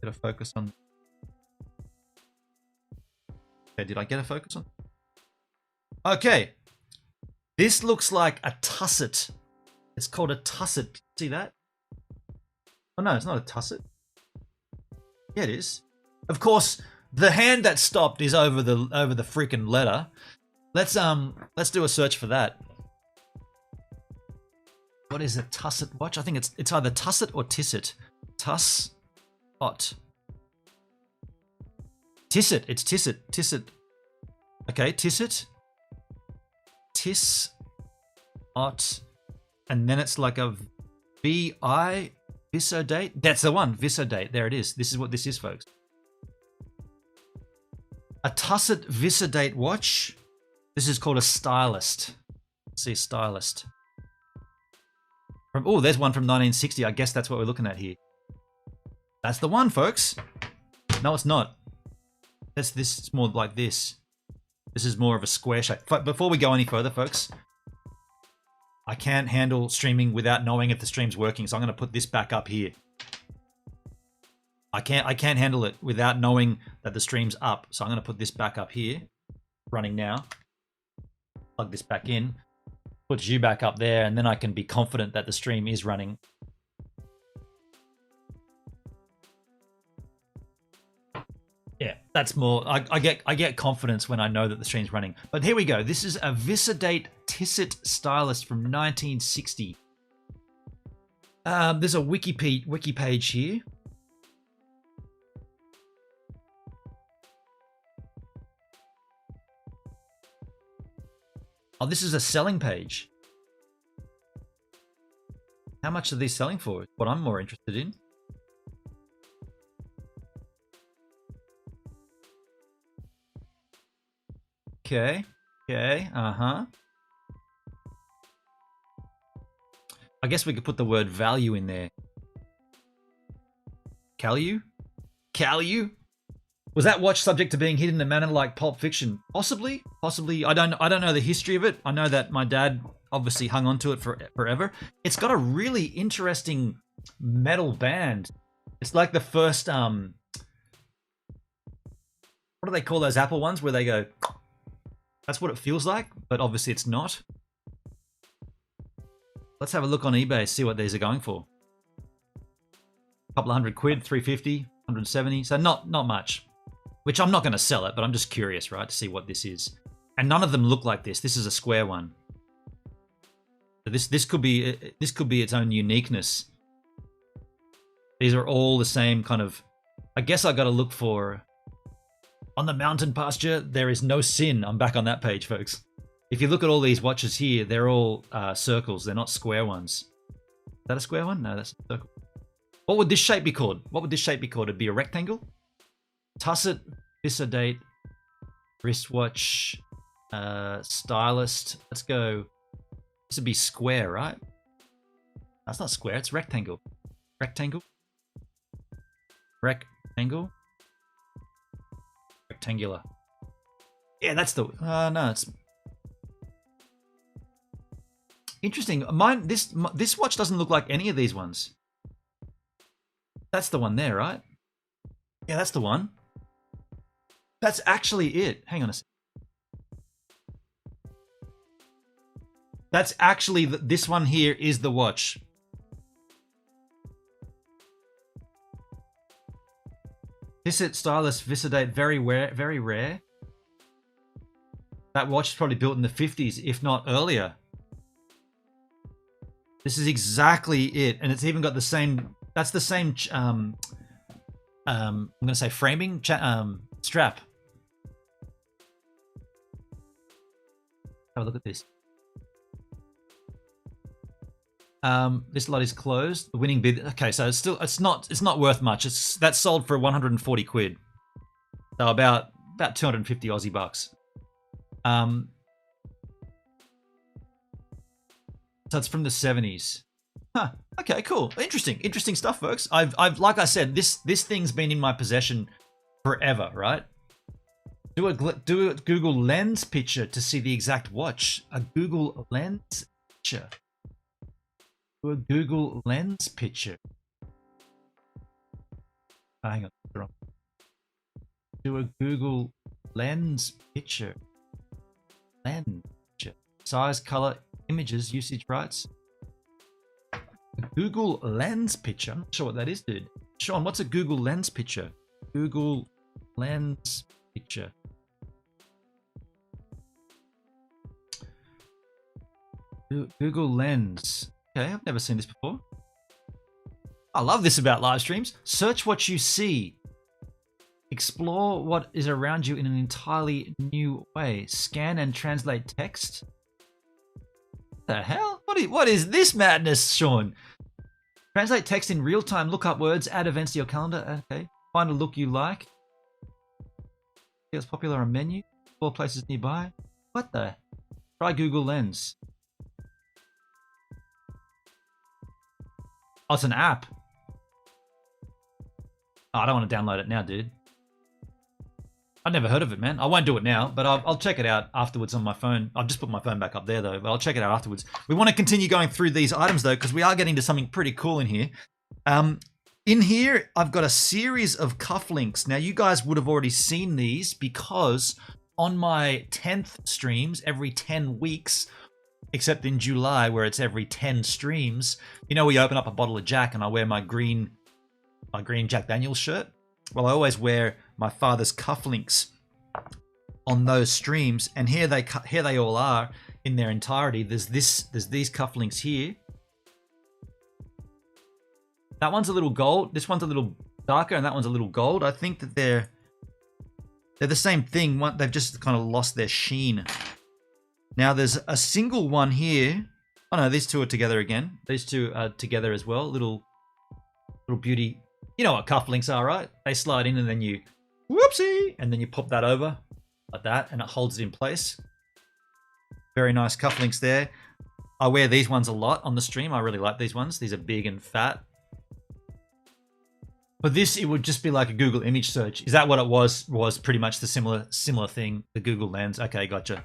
Get a focus on. Okay, did I get a focus on? Okay. This looks like a tusset. It's called a tusset. See that? Oh no, it's not a tusset. Yeah, it is. Of course, the hand that stopped is over the freaking letter. Let's do a search for that. What is a tusset watch? I think it's either tusset or tisset. Tuss. Ot. Tisset. It's tisset. Tisset. Okay, tisset. Tis. Ot. And then it's like a VI. Visodate. That's the one. Visodate. There it is. This is what this is, folks. A tusset Visodate watch. This is called a stylist. Let's see, stylist. Oh, there's one from 1960. I guess that's what we're looking at here. That's the one, folks. No, it's not. This is more like this. This is more of a square shape. Before we go any further, folks, I can't handle streaming without knowing if the stream's working, so I'm going to put this back up here. I can't handle it without knowing that the stream's up, so I'm going to put this back up here, running now. Plug this back in. Put you back up there, and then I can be confident that the stream is running. Yeah, that's more. I get confidence when I know that the stream's running. But here we go. This is a Visodate Tisset stylist from 1960. There's a wiki page here. Oh, this is a selling page. How much are these selling for? What I'm more interested in. Okay. I guess we could put the word value in there. Calue? Was that watch subject to being hidden in a manner like Pulp Fiction? Possibly. I don't know the history of it. I know that my dad obviously hung on to it forever. It's got a really interesting metal band. It's like the first what do they call those Apple ones where they go? That's what it feels like, but obviously it's not. Let's have a look on eBay, see what these are going for. A couple of £100, 350, 170, so not much. Which I'm not going to sell it, but I'm just curious, right, to see what this is. And none of them look like this. This is a square one. So this could be its own uniqueness. These are all the same kind of. I guess I got to look for. On the mountain pasture, there is no sin. I'm back on that page, folks. If you look at all these watches here, they're all circles. They're not square ones. Is that a square one? No, that's a circle. What would this shape be called? It'd be a rectangle? Tusset, Visodate, wristwatch, stylist. Let's go. This would be square, right? That's not square. It's rectangle. Rectangle. Rectangular. Yeah, that's the. No, it's interesting. Mine. This watch doesn't look like any of these ones. That's the one there, right? Yeah, that's the one. That's actually it. Hang on a second. That's actually, this one here is the watch. Tisset stylus Visidate, very rare, very rare. That watch is probably built in the 50s, if not earlier. This is exactly it, and it's even got the same. That's the same. I'm gonna say framing strap. Have a look at this. This lot is closed. The winning bid. Okay, so it's not worth much. That's sold for 140 quid. So about 250 Aussie bucks. So it's from the 70s. Huh. Okay, cool. Interesting stuff, folks. I've like I said, this thing's been in my possession forever, right? Do a Google Lens picture to see the exact watch. A Google Lens picture. Do a Google Lens picture. Oh, hang on. Wrong. Do a Google Lens picture. Lens picture. Size, color, images, usage rights. A Google Lens picture. I'm not sure what that is, dude. Sean, what's a Google Lens picture? Google Lens picture. Google Lens. Okay, I've never seen this before. I love this about live streams. Search what you see. Explore what is around you in an entirely new way. Scan and translate text. What the hell? What is this madness, Sean? Translate text in real time. Look up words. Add events to your calendar. Okay. Find a look you like. What's popular on menu. 4 places nearby. What the? Try Google Lens. Oh, it's an app. Oh, I don't want to download it now, dude. I've never heard of it, man. I won't do it now, but I'll check it out afterwards on my phone. I'll just put my phone back up there, though, but I'll check it out afterwards. We want to continue going through these items, though, because we are getting to something pretty cool in here. In here, I've got a series of cufflinks. Now, you guys would have already seen these because on my 10th streams, every 10 weeks, except in July, where it's every 10 streams, you know, we open up a bottle of Jack and I wear my green Jack Daniels shirt. Well, I always wear my father's cufflinks on those streams, and here they all are in their entirety. There's these cufflinks here. That one's a little gold. This one's a little darker, and that one's a little gold. I think that they're the same thing. They've just kind of lost their sheen. Now there's a single one here. Oh no, these two are together again. These two are together as well. Little beauty. You know what cufflinks are, right? They slide in and then you, whoopsie, and then you pop that over like that, and it holds it in place. Very nice cufflinks there. I wear these ones a lot on the stream. I really like these ones. These are big and fat. For this, it would just be like a Google image search. Is that what it was? Was pretty much the similar thing, the Google Lens. Okay, gotcha.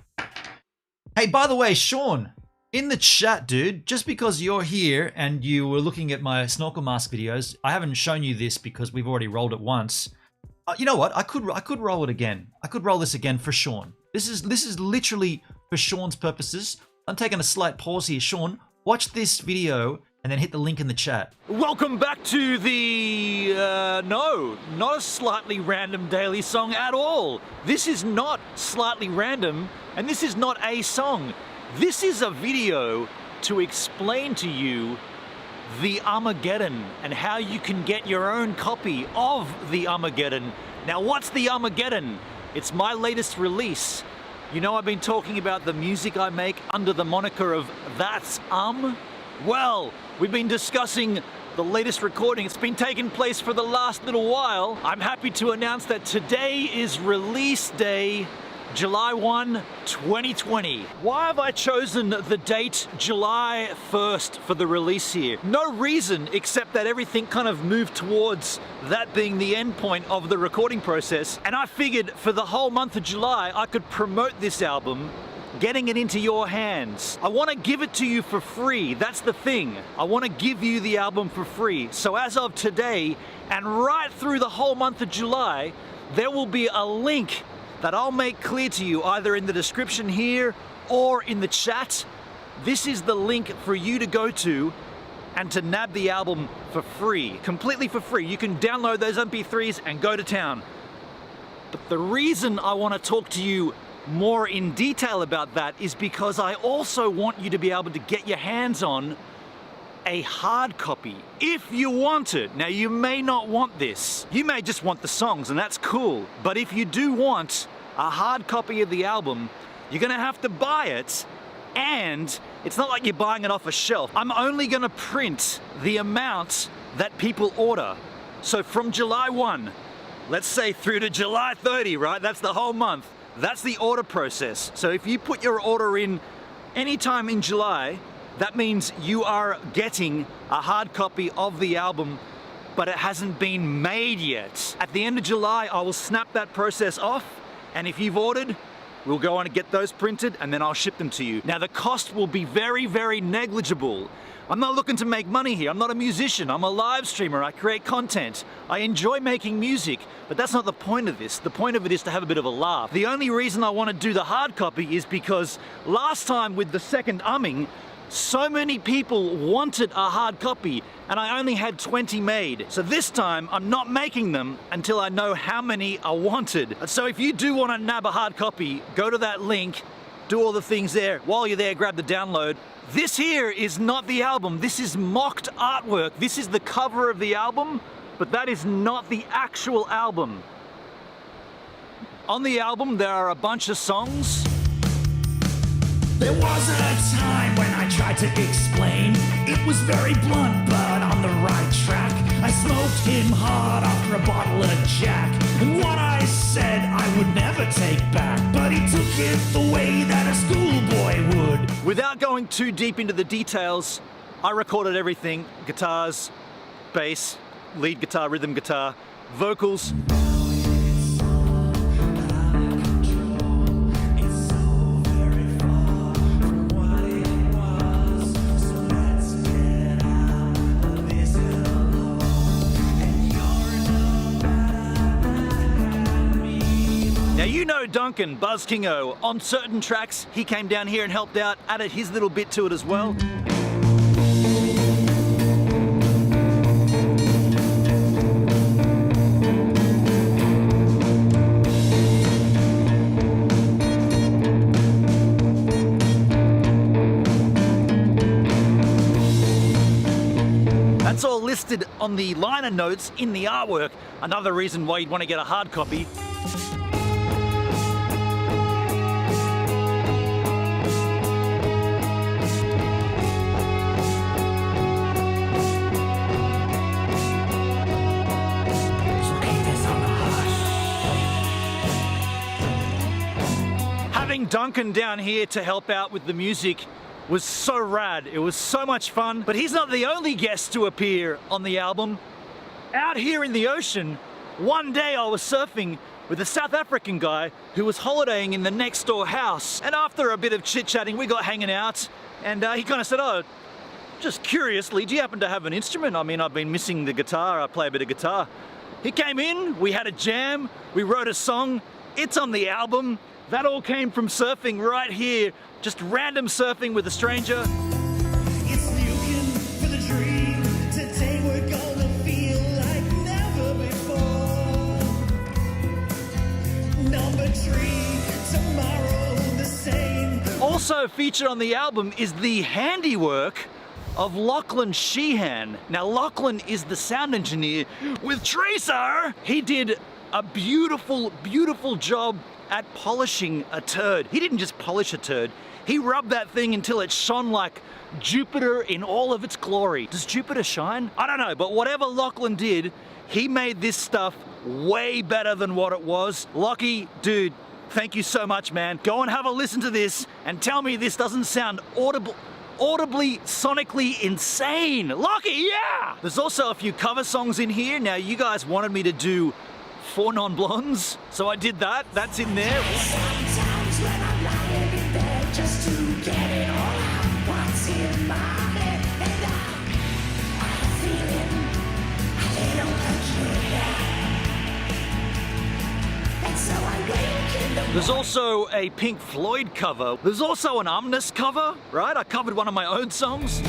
Hey, by the way, Sean, in the chat, dude, just because you're here and you were looking at my snorkel mask videos, I haven't shown you this because we've already rolled it once. You know what? I could roll it again. I could roll this again for Sean. This is literally for Sean's purposes. I'm taking a slight pause here. Sean, watch this video and then hit the link in the chat. Welcome back to the, no, not a slightly random daily song at all. This is not slightly random, and this is not a song. This is a video to explain to you the Armageddon and how you can get your own copy of the Armageddon. Now, what's the Armageddon? It's my latest release. You know, I've been talking about the music I make under the moniker of That's Well, we've been discussing the latest recording. It's been taking place for the last little while. I'm happy to announce that today is release day, July 1, 2020. Why have I chosen the date July 1st for the release here? No reason except that everything kind of moved towards that being the end point of the recording process. And I figured for the whole month of July, I could promote this album, getting it into your hands. I want to give it to you for free. That's the thing. I want to give you the album for free. So as of today, and right through the whole month of July, there will be a link that I'll make clear to you either in the description here or in the chat this is the link for you to go to and to nab the album for free, completely for free. You can download those MP3s and go to town. But the reason I want to talk to you more in detail about that is because I also want you to be able to get your hands on a hard copy if you want it. Now, you may not want this. You may just want the songs, and that's cool. But if you do want a hard copy of the album, you're gonna have to buy it, and it's not like you're buying it off a shelf. I'm only gonna print the amount that people order. So from July 1, let's say through to July 30, right? That's the whole month. That's the order process. So if you put your order in anytime in July, that means you are getting a hard copy of the album, but it hasn't been made yet. At the end of July, I will snap that process off, and if you've ordered, we'll go on and get those printed, and then I'll ship them to you. Now, the cost will be very, very negligible. I'm not looking to make money here. I'm not a musician. I'm a live streamer. I create content. I enjoy making music, but that's not the point of this. The point of it is to have a bit of a laugh. The only reason I want to do the hard copy is because last time with the second umming, so many people wanted a hard copy, and I only had 20 made. So this time, I'm not making them until I know how many are wanted. So if you do want to nab a hard copy, go to that link, do all the things there. While you're there, grab the download. This here is not the album. This is mocked artwork. This is the cover of the album, but that is not the actual album. On the album, there are a bunch of songs. There was a time when I tried to explain. It was very blunt, but on the right track. I smoked him hard after a bottle of Jack. And what I said I would never take back. But he took it the way that a schoolboy would. Without going too deep into the details, I recorded everything. Guitars, bass, lead guitar, rhythm guitar, vocals. Now, you know Duncan, Buzz Kingo. On certain tracks, he came down here and helped out, added his little bit to it as well. That's all listed on the liner notes in the artwork. Another reason why you'd want to get a hard copy. Having Duncan down here to help out with the music was so rad. It was so much fun. But he's not the only guest to appear on the album. Out here in the ocean, one day I was surfing with a South African guy who was holidaying in the next door house. And after a bit of chit-chatting, we got hanging out, and he kind of said, "Oh, just curiously, do you happen to have an instrument? I mean, I've been missing the guitar. I play a bit of guitar." He came in, we had a jam, we wrote a song. It's on the album. That all came from surfing right here, just random surfing with a stranger. It's looking for the dream. Today we're gonna feel like never before. Number 3, tomorrow the same. Also featured on the album is the handiwork of Lachlan Sheehan. Now, Lachlan is the sound engineer with Tracer. He did a beautiful, beautiful job at polishing a turd. He didn't just polish a turd. He rubbed that thing until it shone like Jupiter in all of its glory. Does Jupiter shine? I don't know, but whatever Lachlan did, he made this stuff way better than what it was. Lockie, dude, thank you so much, man. Go and have a listen to this and tell me this doesn't sound audibly, sonically insane. Lockie, yeah! There's also a few cover songs in here. Now, you guys wanted me to do 4 Non-Blondes, so I did that. That's in there. Sometimes when I'm lying in bed just to get it all out, what's in my head, and I'm feeling a little peculiar. And so I wake in There's also a Pink Floyd cover. There's also an Omnis cover, right? I covered one of my own songs.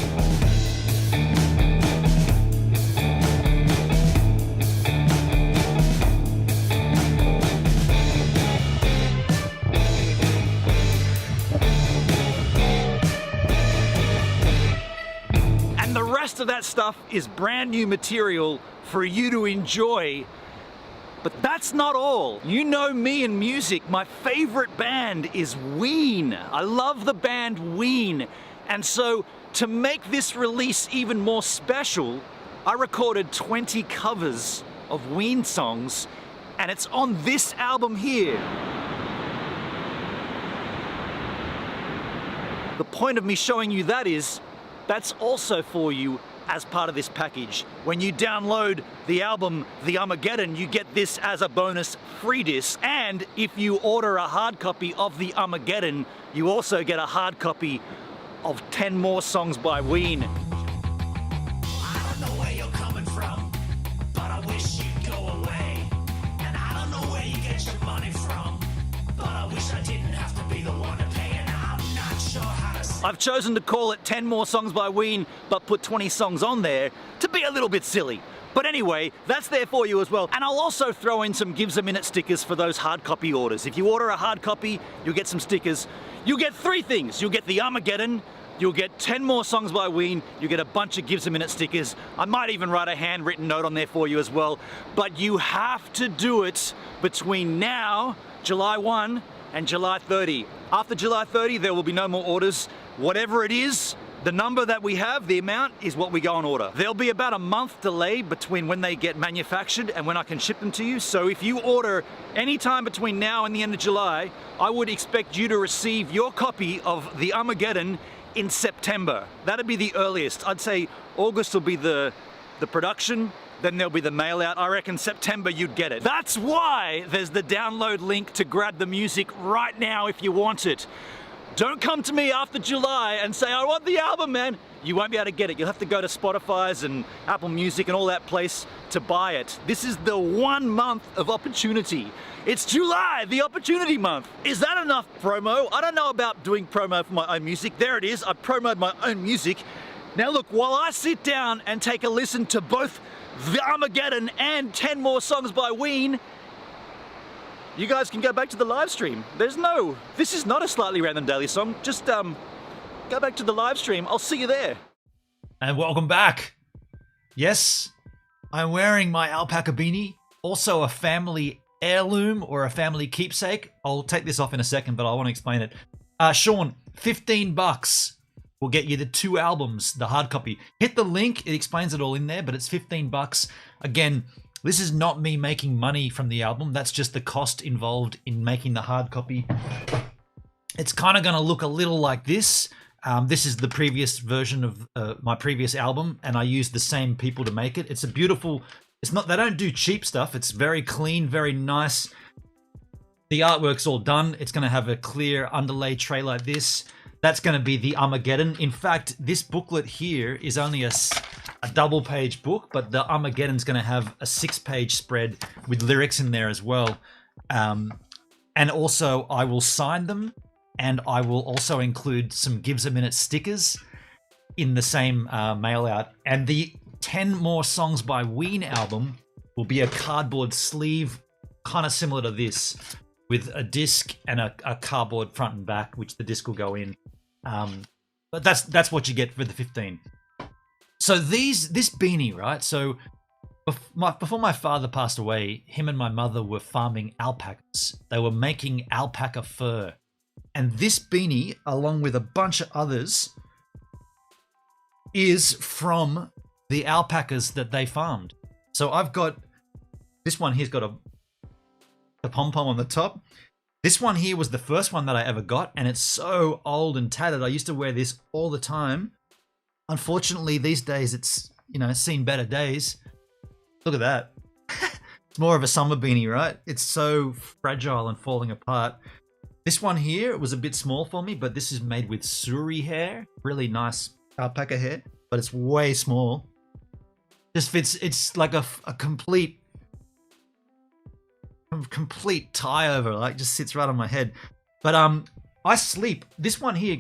And the rest of that stuff is brand new material for you to enjoy. But that's not all. You know me and music. My favorite band is Ween. I love the band Ween. And so to make this release even more special, I recorded 20 covers of Ween songs, and it's on this album here. The point of me showing you that is, that's also for you as part of this package. When you download the album The Armageddon, you get this as a bonus free disc. And if you order a hard copy of The Armageddon, you also get a hard copy of 10 more songs by Ween. I don't know where you're coming from, but I wish you'd go away. And I don't know where you get your money from, but I wish I didn't have to be the one to pay. And I'm not sure how to say. I've chosen to call it 10 more songs by Ween, but put 20 songs on there to be a little bit silly. But anyway, that's there for you as well. And I'll also throw in some Gives a Minute stickers for those hard copy orders. If you order a hard copy, you'll get some stickers. You'll get 3 things. You'll get the Armageddon, you'll get 10 more songs by Ween, you get a bunch of Gives a Minute stickers. I might even write a handwritten note on there for you as well. But you have to do it between now, July 1, and July 30. After July 30, there will be no more orders. Whatever it is, the number that we have, the amount, is what we go on order. There'll be about a month delay between when they get manufactured and when I can ship them to you. So if you order any time between now and the end of July, I would expect you to receive your copy of The Armageddon in September. That'd be the earliest. I'd say August will be the production, then there'll be the mail out. I reckon September you'd get it. That's why there's the download link to grab the music right now if you want it. Don't come to me after July and say, I want the album, man. You won't be able to get it. You'll have to go to Spotify's and Apple Music and all that place to buy it. This is the 1 month of opportunity. It's July, the opportunity month. Is that enough promo? I don't know about doing promo for my own music. There it is. I promoted my own music. Now look, while I sit down and take a listen to both The Armageddon and 10 more songs by Ween, you guys can go back to the live stream. This is not a Slightly Random Daily song. Just go back to the live stream. I'll see you there. And welcome back. Yes, I'm wearing my alpaca beanie. Also a family heirloom or a family keepsake. I'll take this off in a second, but I want to explain it. Sean, $15 will get you the 2 albums, the hard copy. Hit the link. It explains it all in there, but it's $15. Again, this is not me making money from the album. That's just the cost involved in making the hard copy. It's kind of going to look a little like this. This is the previous version of my previous album, and I used the same people to make it. It's a beautiful... They don't do cheap stuff. It's very clean, very nice. The artwork's all done. It's going to have a clear underlay tray like this. That's going to be the Armageddon. In fact, this booklet here is only a double-page book, but the Armageddon's going to have a 6-page spread with lyrics in there as well. And also, I will sign them, and I will also include some Gives a Minute stickers in the same mail out. And the 10 More Songs by Ween album will be a cardboard sleeve, kind of similar to this, with a disc and a cardboard front and back, which the disc will go in. But that's what you get for the 15. So this beanie, right? So before my father passed away, him and my mother were farming alpacas. They were making alpaca fur. And this beanie, along with a bunch of others, is from the alpacas that they farmed. So I've got this one here's got a pom-pom on the top. This one here was the first one that I ever got, and it's so old and tattered. I used to wear this all the time. Unfortunately, these days it's, seen better days. Look at that. It's more of a summer beanie, right? It's so fragile and falling apart. This one here was a bit small for me, but this is made with suri hair. Really nice alpaca hair, but it's way small. Just fits, it's like a complete complete tie over, like just sits right on my head. But I sleep. This one here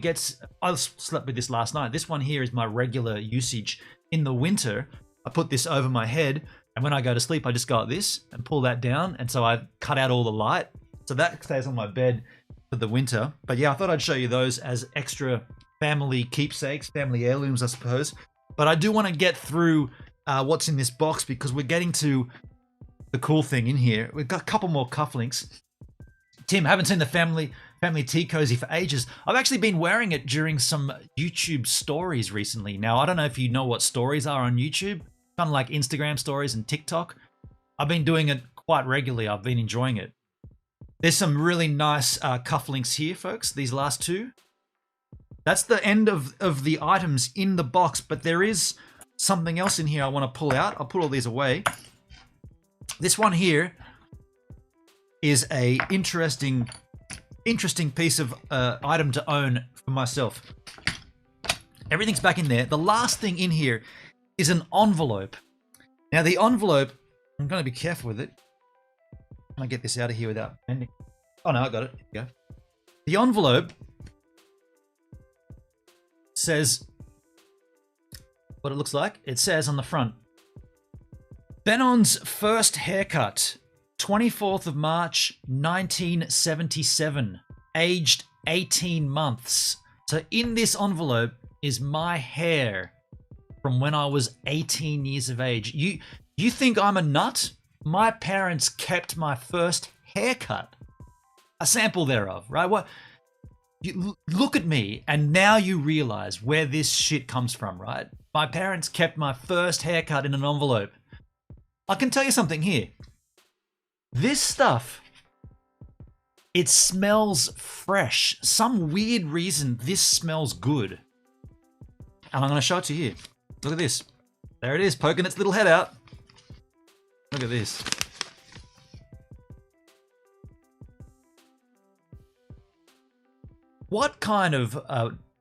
I slept with this last night. This one here is my regular usage in the winter. I put this over my head, and when I go to sleep, I just go like this and pull that down. And so I cut out all the light. So that stays on my bed for the winter. But yeah, I thought I'd show you those as extra family keepsakes, family heirlooms, I suppose. But I do want to get through what's in this box because we're getting to the cool thing in here. We've got a couple more cufflinks. Tim, haven't seen the family tea cozy for ages. I've actually been wearing it during some YouTube stories recently. Now, I don't know if you know what stories are on YouTube, kind of like Instagram stories and TikTok. I've been doing it quite regularly. I've been enjoying it. There's some really nice cufflinks here, folks. These last two. That's the end of the items in the box, but there is something else in here I want to pull out. I'll put all these away. This one here is a interesting piece of item to own for myself. Everything's back in there. The last thing in here is an envelope. Now the envelope, I'm going to be careful with it. Can I get this out of here without bending? Oh no, I got it. Here we go. The envelope says what it looks like. It says on the front, Benon's first haircut, 24th of March, 1977, aged 18 months. So in this envelope is my hair from when I was 18 years of age. You think I'm a nut? My parents kept my first haircut. A sample thereof, right? What? You look at me, and now you realize where this shit comes from, right? My parents kept my first haircut in an envelope. I can tell you something here. This stuff, it smells fresh. Some weird reason this smells good. And I'm going to show it to you. Look at this. There it is, poking its little head out. Look at this. What kind of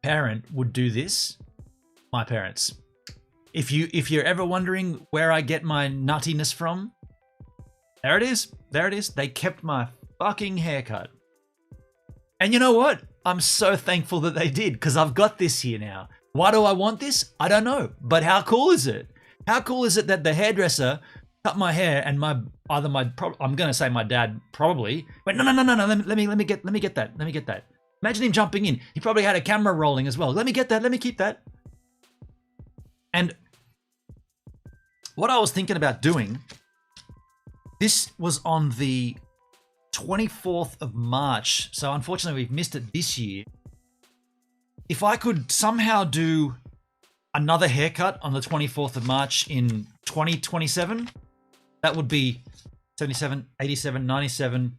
parent would do this? My parents. If you're ever wondering where I get my nuttiness from, there it is. There it is. They kept my fucking haircut. And you know what? I'm so thankful that they did, because I've got this here now. Why do I want this? I don't know. But how cool is it? How cool is it that the hairdresser cut my hair and I'm going to say my dad probably went, no, let me get that. Imagine him jumping in. He probably had a camera rolling as well. Let me get that. Let me keep that. And what I was thinking about doing, this was on the 24th of March. So unfortunately, we've missed it this year. If I could somehow do another haircut on the 24th of March in 2027, that would be 77, 87, 97,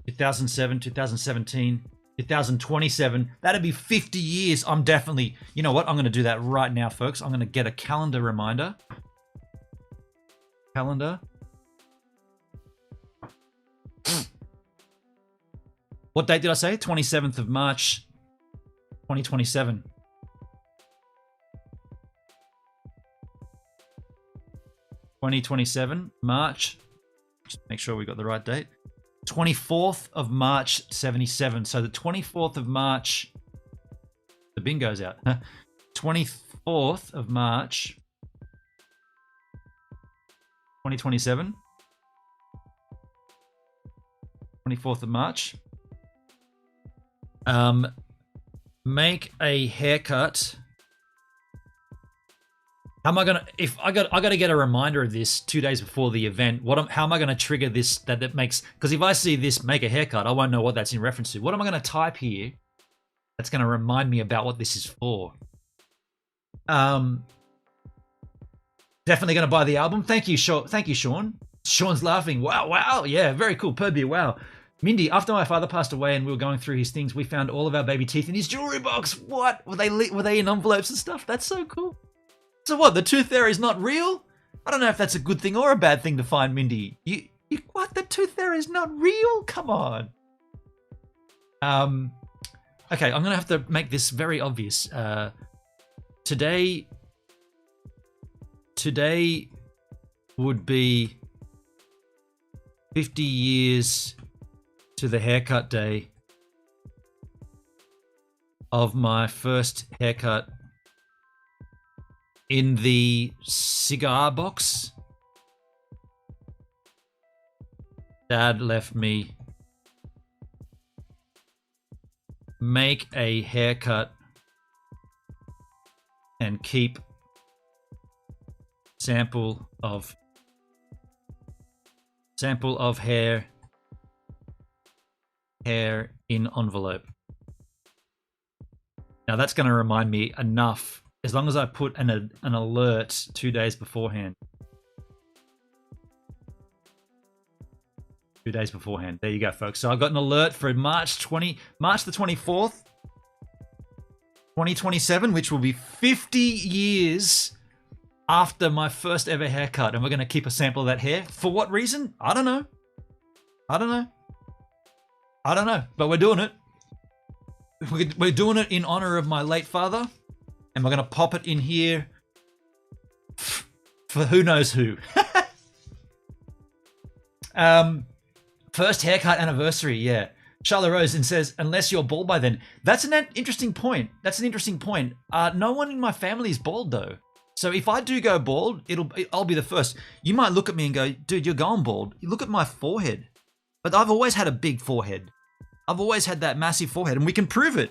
2007, 2017, 2027. That'd be 50 years. I'm definitely, you know what? I'm going to do that right now, folks. I'm going to get a calendar reminder. Calendar. What date did I say? 27th of March, 2027. March. Just make sure we got the right date. 24th of March, 77. So the 24th of March, the bingo's out. 24th of March, 2027. 24th of March. Make a haircut. How am I gonna? If I got to get a reminder of this 2 days before the event. How am I gonna trigger this? That makes, because if I see this, make a haircut, I won't know what that's in reference to. What am I gonna type here? That's gonna remind me about what this is for. Definitely gonna buy the album. Thank you, Sean. Thank you, Sean. Sean's laughing. Wow. Yeah, very cool. Perby, wow. Mindy, after my father passed away and we were going through his things, we found all of our baby teeth in his jewelry box. What? Were they in envelopes and stuff? That's so cool. So what? The tooth fairy is not real? I don't know if that's a good thing or a bad thing to find, Mindy. You what? The tooth fairy is not real? Come on. Okay, I'm gonna have to make this very obvious. Today would be 50 years to the haircut day of my first haircut in the cigar box. Dad left me make a haircut and keep sample of hair in envelope. Now that's going to remind me enough, as long as I put an alert 2 days beforehand. 2 days beforehand. There you go, folks. So I got an alert for March the 24th, 2027, which will be 50 years after my first ever haircut. And we're going to keep a sample of that hair. For what reason? I don't know. But we're doing it. We're doing it in honor of my late father. And we're going to pop it in here for who knows who. First haircut anniversary, yeah. Charlotte Rose and says, unless you're bald by then. That's an interesting point. No one in my family is bald though. So if I do go bald, I'll be the first. You might look at me and go, dude, you're going bald. You look at my forehead. But I've always had a big forehead. I've always had that massive forehead, and we can prove it.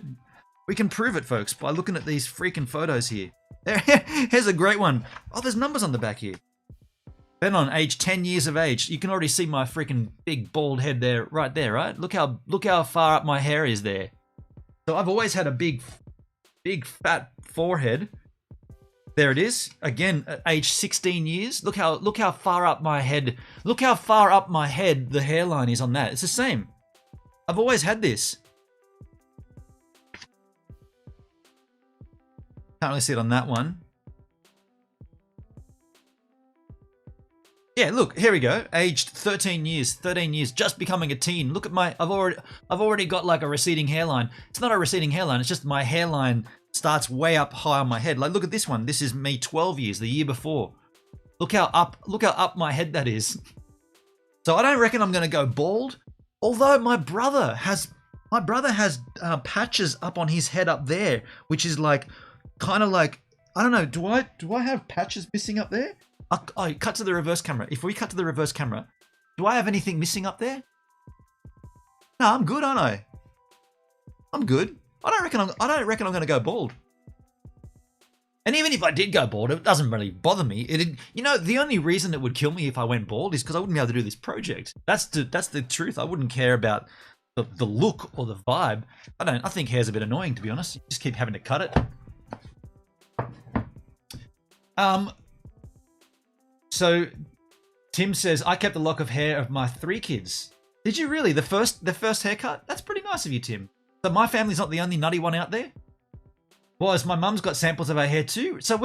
We can prove it, folks, by looking at these freaking photos here. Here's a great one. Oh, there's numbers on the back here. Ben on age 10 years of age. You can already see my freaking big bald head there, right there, right? Look how far up my hair is there. So I've always had a big fat forehead. There it is. Again, at age 16 years. Look how far up my head. Look how far up my head the hairline is on that. It's the same. I've always had this. Can't really see it on that one. Yeah, look, here we go. Aged 13 years, just becoming a teen. Look at my, I've already got like a receding hairline. It's not a receding hairline, it's just my hairline starts way up high on my head. Like, look at this one. This is me 12 years, the year before. Look how up my head that is. So I don't reckon I'm going to go bald. Although my brother has patches up on his head up there, which is like, kind of like, I don't know. Do I have patches missing up there? Oh, cut to the reverse camera. If we cut to the reverse camera, do I have anything missing up there? No, I'm good, aren't I? I'm good. I don't reckon I'm going to go bald. And even if I did go bald, it doesn't really bother me. The only reason it would kill me if I went bald is because I wouldn't be able to do this project. That's the truth. I wouldn't care about the look or the vibe. I think hair's a bit annoying, to be honest. You just keep having to cut it. So Tim says, I kept a lock of hair of my 3 kids. Did you really? The first haircut? That's pretty nice of you, Tim. So my family's not the only nutty one out there? My mum's got samples of her hair too. So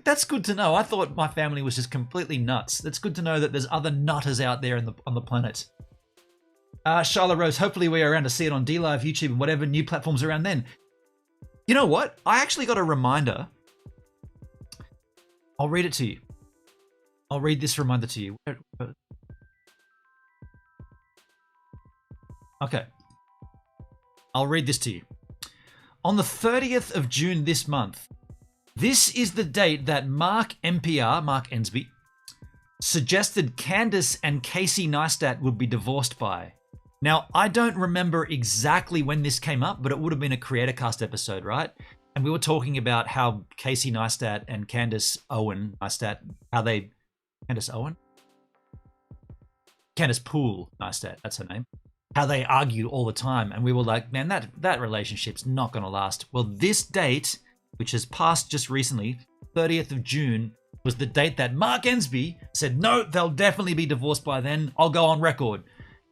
that's good to know. I thought my family was just completely nuts. That's good to know that there's other nutters out there on the planet. Charlotte Rose, hopefully we're around to see it on DLive, YouTube, and whatever new platforms around then. You know what? I actually got a reminder. I'll read it to you. I'll read this reminder to you. Okay. I'll read this to you. On the 30th of June this month, this is the date that Mark Ensby, suggested Candace and Casey Neistat would be divorced by. Now, I don't remember exactly when this came up, but it would have been a CreatorCast episode, right? And we were talking about how Casey Neistat and Candace Owen Neistat, Candace Poole Neistat, that's her name. How they argued all the time. And we were like, man, that relationship's not going to last. Well, this date, which has passed just recently, 30th of June, was the date that Mark Ensby said, no, they'll definitely be divorced by then. I'll go on record.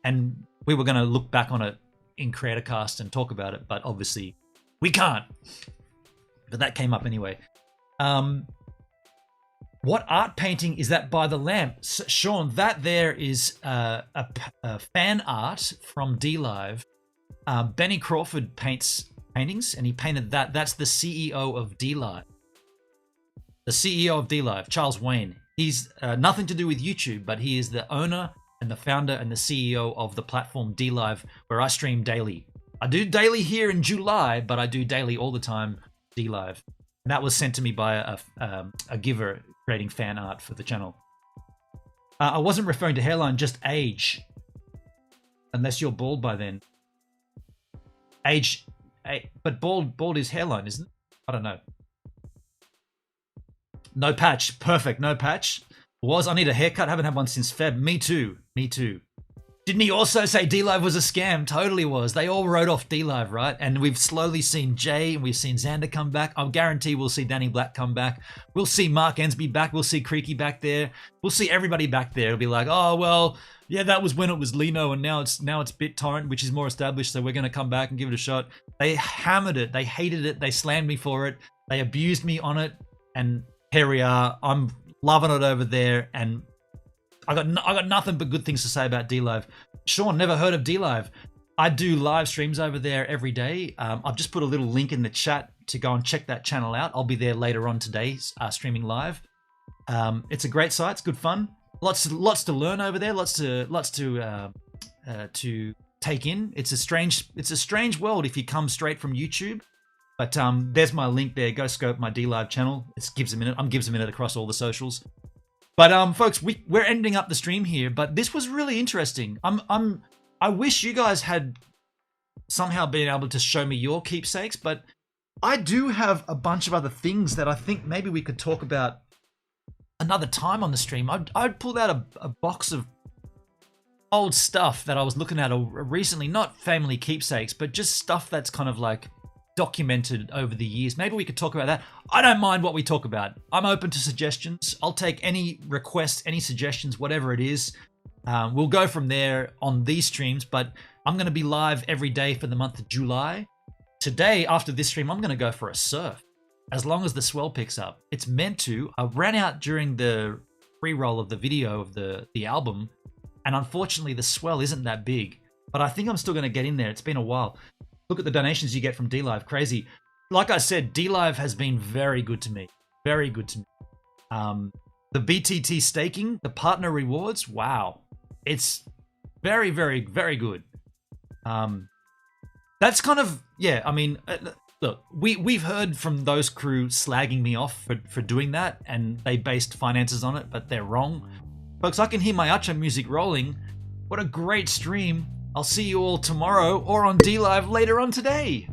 And we were going to look back on it in CreatorCast and talk about it, but obviously we can't. But that came up anyway. What art painting is that by the lamp? Sean, that there is a fan art from DLive. Benny Crawford paints paintings, and he painted that. That's the CEO of DLive. The CEO of DLive, Charles Wayne. He's nothing to do with YouTube, but he is the owner and the founder and the CEO of the platform D Live, where I stream daily. I do daily here in July, but I do daily all the time D Live. And that was sent to me by a giver creating fan art for the channel. I wasn't referring to hairline, just age. Unless you're bald by then. Age, but bald is hairline, isn't it? I don't know. No patch, perfect, no patch. I need a haircut, haven't had one since Feb. Me too. Didn't he also say D-Live was a scam? Totally was. They all wrote off D-Live, right? And we've slowly seen Jay and we've seen Xander come back. I guarantee we'll see Danny Black come back. We'll see Mark Ensby back. We'll see Creaky back there. We'll see everybody back there. It'll be like, oh, well, yeah, that was when it was Lino and now it's BitTorrent, which is more established, so we're going to come back and give it a shot. They hammered it. They hated it. They slammed me for it. They abused me on it. And here we are. I'm loving it over there, and I got nothing but good things to say about D-Live. Sean, never heard of D-Live. I do live streams over there every day. I've just put a little link in the chat to go and check that channel out. I'll be there later on today, streaming live. It's a great site. It's good fun. Lots to learn over there. Lots to take in. It's a strange world if you come straight from YouTube. But there's my link there. Go scope my D-Live channel. It's Gibbs a Minute. I'm Gibbs a Minute across all the socials. But folks, we're ending up the stream here. But this was really interesting. I wish you guys had somehow been able to show me your keepsakes. But I do have a bunch of other things that I think maybe we could talk about another time on the stream. I'd pulled out a box of old stuff that I was looking at recently. Not family keepsakes, but just stuff that's kind of like documented over the years. Maybe we could talk about that. I don't mind what we talk about. I'm open to suggestions. I'll take any requests, any suggestions, whatever it is. We'll go from there on these streams, but I'm going to be live every day for the month of July. Today, after this stream, I'm going to go for a surf. As long as the swell picks up. It's meant to. I ran out during the pre-roll of the video of the album, and unfortunately the swell isn't that big. But I think I'm still going to get in there. It's been a while. Look at the donations you get from D-Live. Crazy. Like I said, D-Live has been very good to me. Very good to me. The BTT staking, the partner rewards, wow. It's very, very, very good. That's kind of, yeah, I mean, look, we've heard from those crew slagging me off for doing that, and they based finances on it, but they're wrong. Folks, I can hear my outro music rolling. What a great stream. I'll see you all tomorrow or on D-Live later on today.